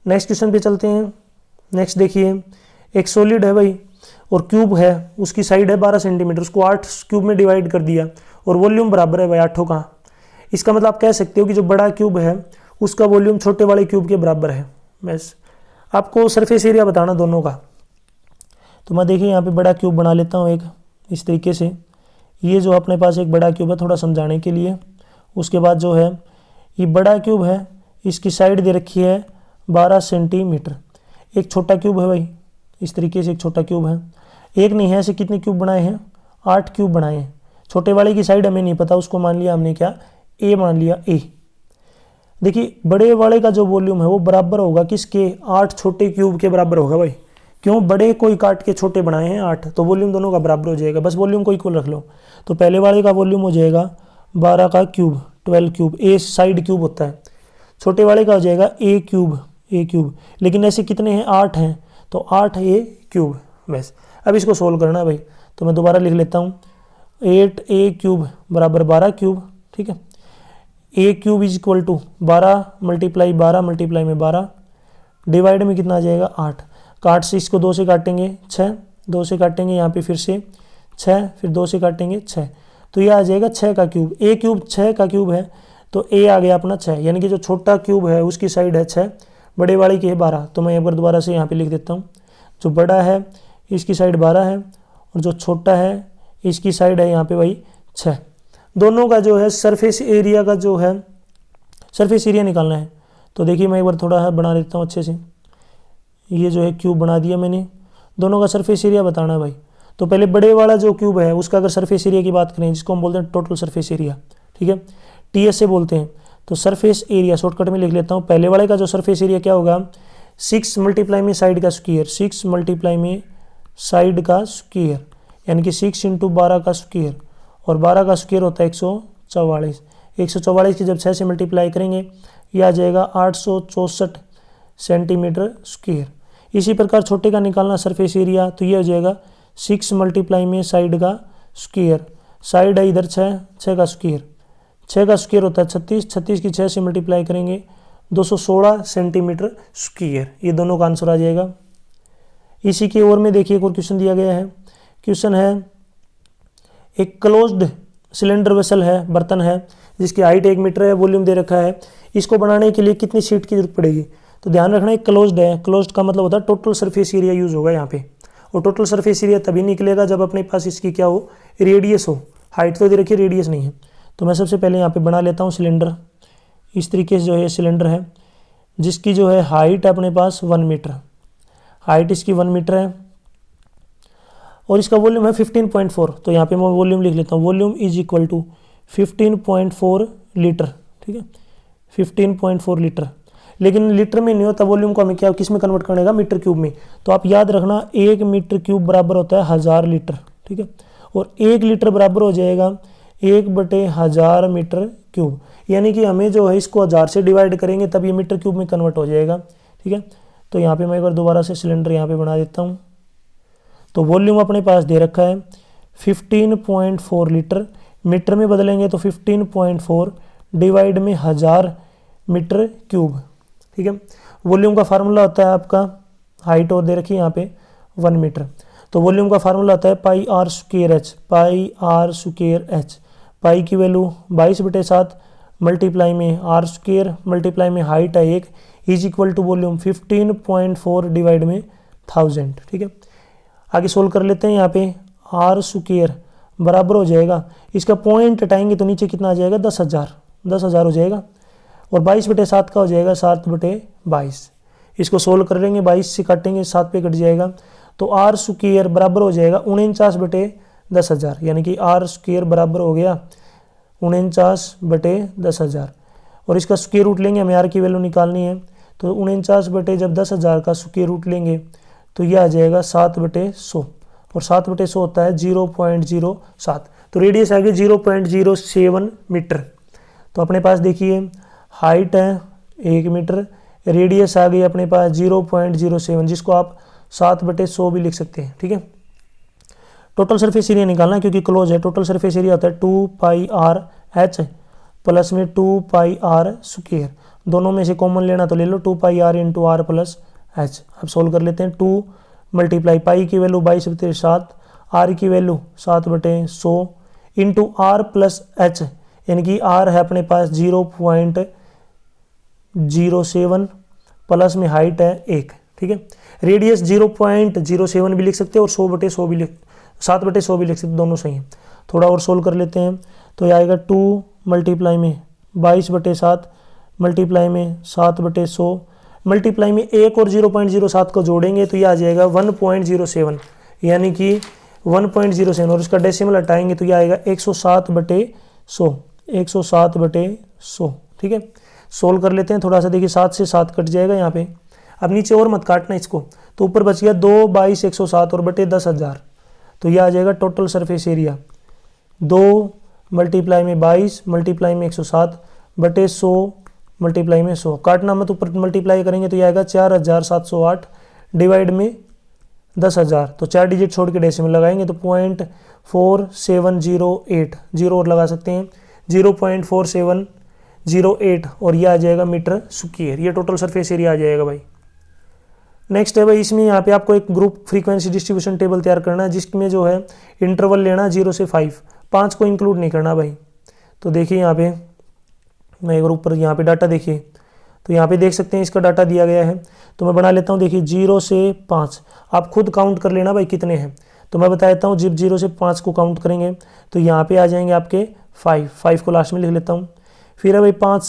[SPEAKER 1] Next question पे चलते हैं। नेक्स्ट देखिए, एक सॉलिड है भाई और क्यूब है, उसकी साइड है 12 सेंटीमीटर, उसको 8 क्यूब में डिवाइड कर दिया और वॉल्यूम बराबर है भाई 8 का। इसका मतलब आप कह सकते हो कि जो बड़ा क्यूब है उसका वॉल्यूम छोटे वाले क्यूब के बराबर है। बस आपको सरफेस एरिया बताना दोनों का। तो मैं देखिए यहाँ पे बड़ा क्यूब बना लेता हूँ एक इस तरीके से। ये जो अपने पास एक बड़ा क्यूब है, थोड़ा समझाने के लिए, उसके बाद जो है ये बड़ा क्यूब है, इसकी साइड दे रखी है 12 सेंटीमीटर। एक छोटा क्यूब है भाई, इस तरीके से एक छोटा क्यूब है, एक नहीं है, ऐसे कितने क्यूब बनाए हैं, 8 क्यूब बनाए हैं। छोटे वाले की साइड हमें नहीं पता, उसको मान लिया हमने क्या, ए मान लिया, ए। देखिए बड़े वाले का जो वॉल्यूम है वो बराबर होगा किसके, 8 छोटे क्यूब के बराबर होगा भाई। क्यों, बड़े कोई काट के छोटे बनाए हैं 8, तो वॉल्यूम दोनों का बराबर हो जाएगा। बस वॉल्यूम को इक्वल रख लो। तो पहले वाले का वॉल्यूम हो जाएगा 12 का क्यूब, 12 क्यूब, ए साइड क्यूब होता है। छोटे वाले का हो जाएगा ए क्यूब, ए क्यूब, लेकिन ऐसे कितने हैं, 8 हैं, तो 8 ए क्यूब। बस अब इसको सोल्व करना है भाई, तो मैं दोबारा लिख लेता हूँ, 8 ए क्यूब बराबर 12 क्यूब। ठीक है, a cube is equal to 12 multiply 12 multiply में 12, डिवाइड में कितना आ जाएगा 8। काट से इसको 2 से काटेंगे 6, 2 से काटेंगे यहाँ पे फिर से 6, फिर 2 से काटेंगे 6, तो ये आ जाएगा 6 का क्यूब। ए क्यूब 6 का क्यूब है, तो ए आ गया अपना 6, यानी कि जो छोटा क्यूब है उसकी साइड है 6, बड़े वाले की है 12। तो मैं एक बार दोबारा से यहाँ पे लिख देता हूँ, जो बड़ा है इसकी साइड 12 है और जो छोटा है इसकी साइड है यहाँ पे भाई 6। दोनों का जो है सरफेस एरिया का जो है सरफेस एरिया निकालना है। तो देखिए मैं एक बार थोड़ा है बना देता हूँ अच्छे से, ये जो है क्यूब बना दिया मैंने, दोनों का सरफेस एरिया बताना है भाई। तो पहले बड़े वाला जो क्यूब है उसका अगर सरफेस एरिया की बात करें, जिसको हम बोलते हैं टोटल सरफेस एरिया, ठीक है, टीएस से बोलते हैं, तो सरफेस एरिया शॉर्टकट में लिख लेता हूँ। पहले वाले का जो सरफेस एरिया क्या होगा, 6 मल्टीप्लाई में साइड का स्क्वायर, 6 मल्टीप्लाई में साइड का स्क्वायर, यानी कि 6 × 12 का स्क्वायर, और 12 का स्क्वायर होता है 144। 144 की जब 6 से मल्टीप्लाई करेंगे यह आ जाएगा 864 सेंटीमीटर स्क्वायर। इसी प्रकार छोटे का निकालना सरफेस एरिया, तो ये हो जाएगा 6 मल्टीप्लाई में साइड का स्क्वायर, साइड है इधर 6 का स्क्वायर, 6 का स्क्वायर होता है 36, 36 की 6 से मल्टीप्लाई करेंगे 216 सेंटीमीटर स्क्वायर। ये दोनों का आंसर आ जाएगा। इसी की ओर में देखिए एक और क्वेश्चन दिया गया है। क्वेश्चन है, एक क्लोज्ड सिलेंडर वेसल है, बर्तन है, जिसकी हाइट 1 मीटर है, वॉल्यूम दे रखा है। इसको बनाने के लिए कितनी शीट की जरूरत पड़ेगी, तो ध्यान रखना एक क्लोज्ड है, क्लोज्ड का मतलब होता है टोटल सरफेस एरिया यूज होगा यहाँ पे, और टोटल सरफेस एरिया तभी निकलेगा जब अपने पास इसकी क्या हो, रेडियस हो। हाइट तो दे रखी है, रेडियस नहीं है। तो मैं सबसे पहले यहाँ पे बना लेता हूँ सिलेंडर। इस तरीके से जो है सिलेंडर है, जिसकी जो है हाइट है अपने पास 1 मीटर, हाइट इसकी 1 मीटर है, और इसका वॉल्यूम है 15.4। तो यहाँ पे मैं वॉल्यूम लिख लेता हूँ, volume is equal to 15.4 litre. ठीक है, 15.4 लीटर, लेकिन लीटर में नहीं होता वॉल्यूम को, हमें क्या किस में कन्वर्ट करने का, मीटर क्यूब में। तो आप याद रखना 1 मीटर क्यूब बराबर होता है 1000 लीटर। ठीक है, और 1 लीटर बराबर हो जाएगा 1/1000 मीटर क्यूब, यानी कि हमें जो है इसको 1000 से डिवाइड करेंगे तब ये मीटर क्यूब में कन्वर्ट हो जाएगा। ठीक है, तो यहाँ पे मैं एक बार दोबारा से सिलेंडर यहाँ पे बना देता हूँ। तो वॉल्यूम अपने पास दे रखा है 15.4 लीटर, मीटर में बदलेंगे तो 15.4 डिवाइड में 1000 मीटर क्यूब, ठीक है। वॉल्यूम का फार्मूला होता है आपका, हाइट और दे रखी है यहाँ पे 1 मीटर, तो वॉल्यूम का फार्मूला होता है pi r square h, pi r square h. Pi की वैल्यू 22/7 मल्टीप्लाई में आर स्क्वायर मल्टीप्लाई में हाइट है 1 is equal to volume 15.4 divide में 1000, ठीक है। आगे सोल्व कर लेते हैं। यहाँ पे आर स्क्वायर बराबर हो जाएगा, इसका पॉइंट हटाएंगे तो नीचे कितना आ जाएगा 10,000 हो जाएगा, और 22/7 का हो जाएगा 7/22। इसको सोल्व कर लेंगे, 22 से काटेंगे 7 पे कट जाएगा, तो आर स्क्वायर बराबर हो जाएगा 49/10,000, यानी कि आर स्क्वायर बराबर हो गया 49/10,000। और इसका स्क्वायर रूट लेंगे, हमें आर की वैल्यू निकालनी है, तो 49/10,000 का स्क्वायर रूट लेंगे तो यह आ जाएगा 7/100, और 7/100 होता है 0.07, तो रेडियस आ गई 0.07 मीटर। तो अपने पास देखिए हाइट है 1 मीटर, रेडियस आ गई अपने पास 0.07, जिसको आप 7/100 भी लिख सकते हैं, ठीक है। टोटल सरफेस एरिया निकालना है क्योंकि क्लोज है। टोटल सरफेस एरिया होता है 2πr/h प्लस में 2πr स्क्वायर, दोनों में से कॉमन लेना तो ले लो 2πr into r plus h. अब सोल्व कर लेते हैं। 2 मल्टीप्लाई पाई की वैल्यू 22/7, आर की value 7/100 into r plus h, यानी कि आर है अपने पास 0.07 प्लस में हाइट है 1, ठीक है। रेडियस 0.07 भी लिख सकते हैं और 100/100 भी 7/100 भी लिख सकते, दोनों सही हैं। थोड़ा और सोल्व कर लेते हैं, तो ये आएगा 2 मल्टीप्लाई में 22/7 मल्टीप्लाई में 7/100 मल्टीप्लाई में 1 और 0.07 को जोड़ेंगे तो ये आ जाएगा 1.07, यानी कि 1.07, और इसका डेसिमल हटाएंगे तो ये आएगा 107/100, 107/100, ठीक है। सोल्व कर लेते हैं। थोड़ा सा देखिए 7 से 7 कट जाएगा यहाँ पे, अब नीचे और मत काटना इसको, तो ऊपर बच गया 2 22 107 और बटे 10,000, तो यह आ जाएगा टोटल सरफेस एरिया 2 मल्टीप्लाई में 22 मल्टीप्लाई में 107 बटे 100 मल्टीप्लाई में 100, काटना मत, ऊपर मल्टीप्लाई करेंगे तो यह आएगा 4708 डिवाइड में 10,000, तो 4 डिजिट छोड़ के डेसिमल लगाएंगे तो 0.4708, जीरो और लगा सकते हैं 0.4708, और यह आ जाएगा मीटर स्क्वायर। ये टोटल सरफेस एरिया आ जाएगा भाई। नेक्स्ट है भाई, इसमें यहाँ पे आपको एक ग्रुप फ्रीक्वेंसी डिस्ट्रीब्यूशन टेबल तैयार करना है, जिसमें जो है इंटरवल लेना 0 से 5 को इंक्लूड नहीं करना भाई। तो देखिए यहाँ पे मैं एक बार ऊपर यहाँ पे डाटा देखिए, तो यहाँ पे देख सकते हैं इसका डाटा दिया गया है, तो मैं बना लेता हूँ। देखिए 0 से 5 आप खुद काउंट कर लेना भाई कितने हैं, तो मैं बता देता हूँ। जब 0 से 5 को काउंट करेंगे तो यहाँ पे आ जाएंगे आपके 5 को लास्ट में लिख लेता हूँ। फिर है भाई 5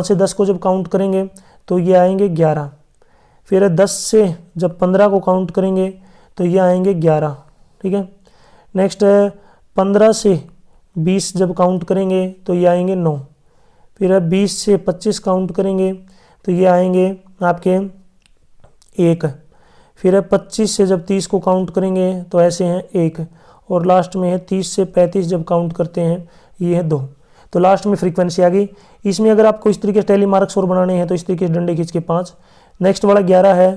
[SPEAKER 1] से 10 को जब काउंट करेंगे तो ये आएंगे 11। फिर 10 से जब 15 को काउंट करेंगे तो ये आएंगे 11, ठीक है। नेक्स्ट है 15 से 20 जब काउंट करेंगे तो ये आएंगे 9। फिर 20 से 25 काउंट करेंगे तो ये आएंगे आपके 1। फिर 25 से जब 30 को काउंट करेंगे तो ऐसे हैं 1, और लास्ट में है 30 से 35 जब काउंट करते हैं ये है 2। तो लास्ट में फ्रीक्वेंसी आ गई। इसमें अगर आपको इस तरीके से टैली मार्क्स और बनाने हैं तो इस तरीके से डंडे खींच के 5। नेक्स्ट वाला 11 है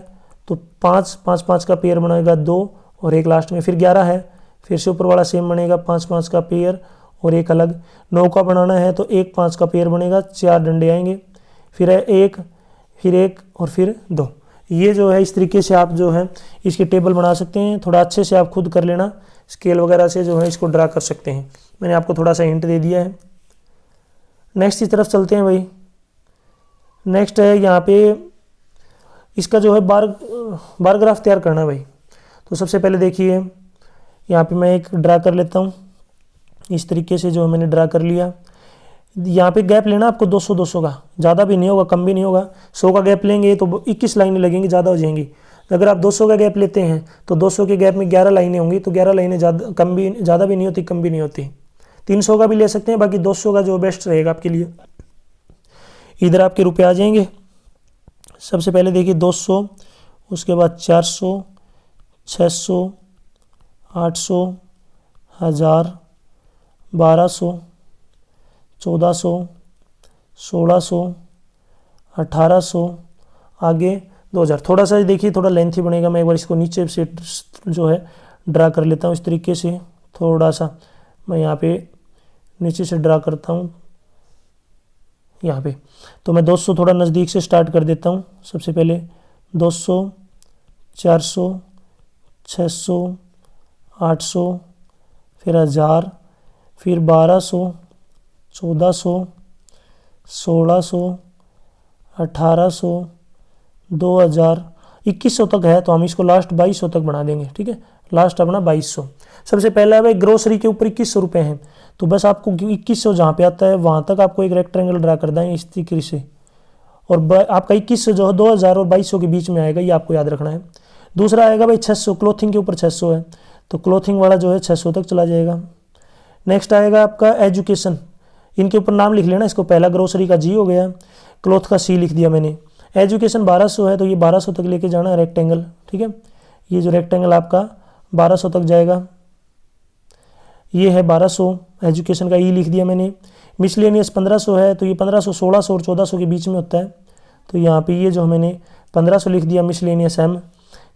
[SPEAKER 1] तो 5 का पेयर बनेगा 2 और 1 लास्ट में। फिर 11 है, फिर से ऊपर वाला सेम बनेगा 5 का पेयर और 1 अलग। 9 का बनाना है तो 1 5 का पेयर बनेगा, 4 डंडे आएंगे। फिर है 1, फिर 1 और फिर 2। ये जो है इस तरीके से आप जो है इसके टेबल बना सकते हैं। थोड़ा अच्छे से आप खुद कर लेना, स्केल वगैरह से जो है इसको ड्रा कर सकते हैं। मैंने आपको थोड़ा सा हिंट दे दिया है। नेक्स्ट की तरफ चलते हैं भाई। नेक्स्ट है यहाँ पे इसका जो है बार ग्राफ तैयार करना है भाई। तो सबसे पहले देखिए यहाँ पे मैं एक ड्रा कर लेता हूँ। इस तरीके से जो मैंने ड्रा कर लिया। यहाँ पे गैप लेना आपको 200 का, ज़्यादा भी नहीं होगा कम भी नहीं होगा। 100 का गैप लेंगे तो 21 लाइनें लगेंगी, ज़्यादा हो जाएंगी। अगर आप 200 का गैप लेते हैं तो 200 के गैप में 11 लाइनें होंगी, तो 11 लाइनें ज़्यादा भी नहीं होती कम भी नहीं होती। 300 का भी ले सकते हैं, बाकी 200 का जो बेस्ट रहेगा आपके लिए। इधर आपके रुपए आ जाएंगे। सबसे पहले देखिए 200, उसके बाद 400, 600, 800, 1000, 1200, 1400, 1600, 1800, आगे 2000। थोड़ा सा देखिए थोड़ा लेंथी बनेगा, मैं एक बार इसको नीचे से जो है ड्रा कर लेता हूँ इस तरीके से। थोड़ा सा मैं यहाँ पे नीचे से ड्रा करता हूँ यहाँ पे। तो मैं 200 थोड़ा नज़दीक से स्टार्ट कर देता हूँ। सबसे पहले 200, 400, 600, 800, फिर 1000, फिर 1200, 1400, 1600, 1800, 2000, 2100 तक है तो हम इसको लास्ट 2200 तक बना देंगे। ठीक है, लास्ट अपना 2200। सबसे पहला है भाई ग्रोसरी के ऊपर 2100 रुपये हैं, तो बस आपको 2100 जहाँ पे आता है वहाँ तक आपको एक रेक्टेंगल ड्रा कर दें इस तरीके से, और आपका 2100 जो है 2000 और 2200 के बीच में आएगा, ये आपको याद रखना है। दूसरा आएगा भाई 600, क्लोथिंग के ऊपर 600 है तो क्लोथिंग वाला जो है 600 तक चला जाएगा। नेक्स्ट आएगा आपका एजुकेशन, इनके ऊपर नाम लिख लेना, इसको पहला ग्रोसरी का जी हो गया, क्लोथ का सी लिख दिया मैंने। एजुकेशन 1200 है तो ये 1200 तक लेके जाना है रेक्टेंगल। ठीक है, ये जो रेक्टेंगल आपका 1200 तक जाएगा, ये है 1200, एजुकेशन का ई लिख दिया मैंने। मिसलेनियस 1500 है तो ये 1500, 1600 और 1400 के बीच में होता है, तो यहाँ पे ये जो मैंने 1500 लिख दिया मिसलेनियस एम।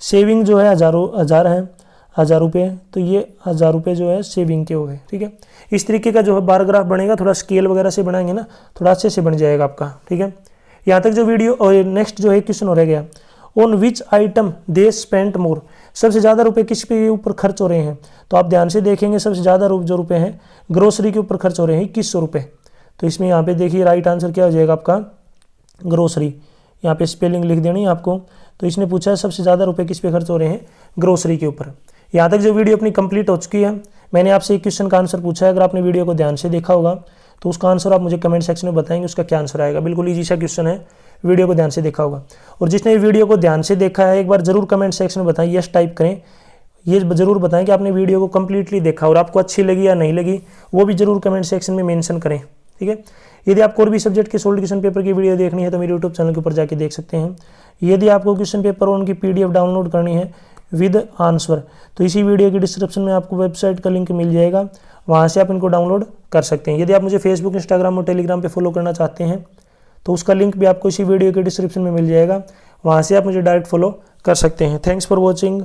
[SPEAKER 1] सेविंग जो है 1000 है, 1000 रुपये, तो ये 1000 रुपये जो है सेविंग के हो गए। ठीक है, इस तरीके का जो है बार ग्राफ बनेगा, थोड़ा स्केल वगैरह से बनाएंगे ना, थोड़ा अच्छे से बन जाएगा आपका। ठीक है, यहाँ तक जो वीडियो, और नेक्स्ट जो है क्वेश्चन हो रह गया, on which item they spent मोर, सबसे ज़्यादा रुपए किस के ऊपर खर्च हो रहे हैं। तो आप ध्यान से देखेंगे सबसे ज़्यादा जो रुपए हैं ग्रोसरी के ऊपर खर्च हो रहे हैं 2100 रुपये। तो इसमें यहाँ पे देखिए राइट आंसर क्या हो जाएगा आपका ग्रोसरी, यहाँ पे स्पेलिंग लिख देनी है आपको। तो इसने पूछा है सबसे ज़्यादा रुपए किस पे खर्च हो रहे हैं, ग्रोसरी के ऊपर। यहाँ तक जो वीडियो अपनी कंप्लीट हो चुकी है, मैंने आपसे एक क्वेश्चन का आंसर पूछा है, अगर आपने वीडियो को ध्यान से देखा होगा तो उसका आंसर आप मुझे कमेंट सेक्शन में बताएंगे उसका क्या आंसर आएगा। बिल्कुल ईजी सा क्वेश्चन है, वीडियो को ध्यान से देखा होगा। और जिसने वीडियो को ध्यान से देखा है एक बार जरूर कमेंट सेक्शन में बताएं, यस टाइप करें, ये जरूर बताएं कि आपने वीडियो को कम्प्लीटली देखा और आपको अच्छी लगी या नहीं लगी, वो भी जरूर कमेंट सेक्शन में मेंशन करें। ठीक है, यदि आपको और भी सब्जेक्ट के सोल्ड क्वेश्चन पेपर की वीडियो देखनी है तो मेरे यूट्यूब चैनल के ऊपर जाके देख सकते हैं। यदि आपको क्वेश्चन पेपर और उनकी PDF डाउनलोड करनी है विद आंसर, तो इसी वीडियो की डिस्क्रिप्शन में आपको वेबसाइट का लिंक मिल जाएगा, वहाँ से आप इनको डाउनलोड कर सकते हैं। यदि आप मुझे फेसबुक, इंस्टाग्राम और टेलीग्राम पे फॉलो करना चाहते हैं तो उसका लिंक भी आपको इसी वीडियो के डिस्क्रिप्शन में मिल जाएगा, वहाँ से आप मुझे डायरेक्ट फॉलो कर सकते हैं। Thanks for watching.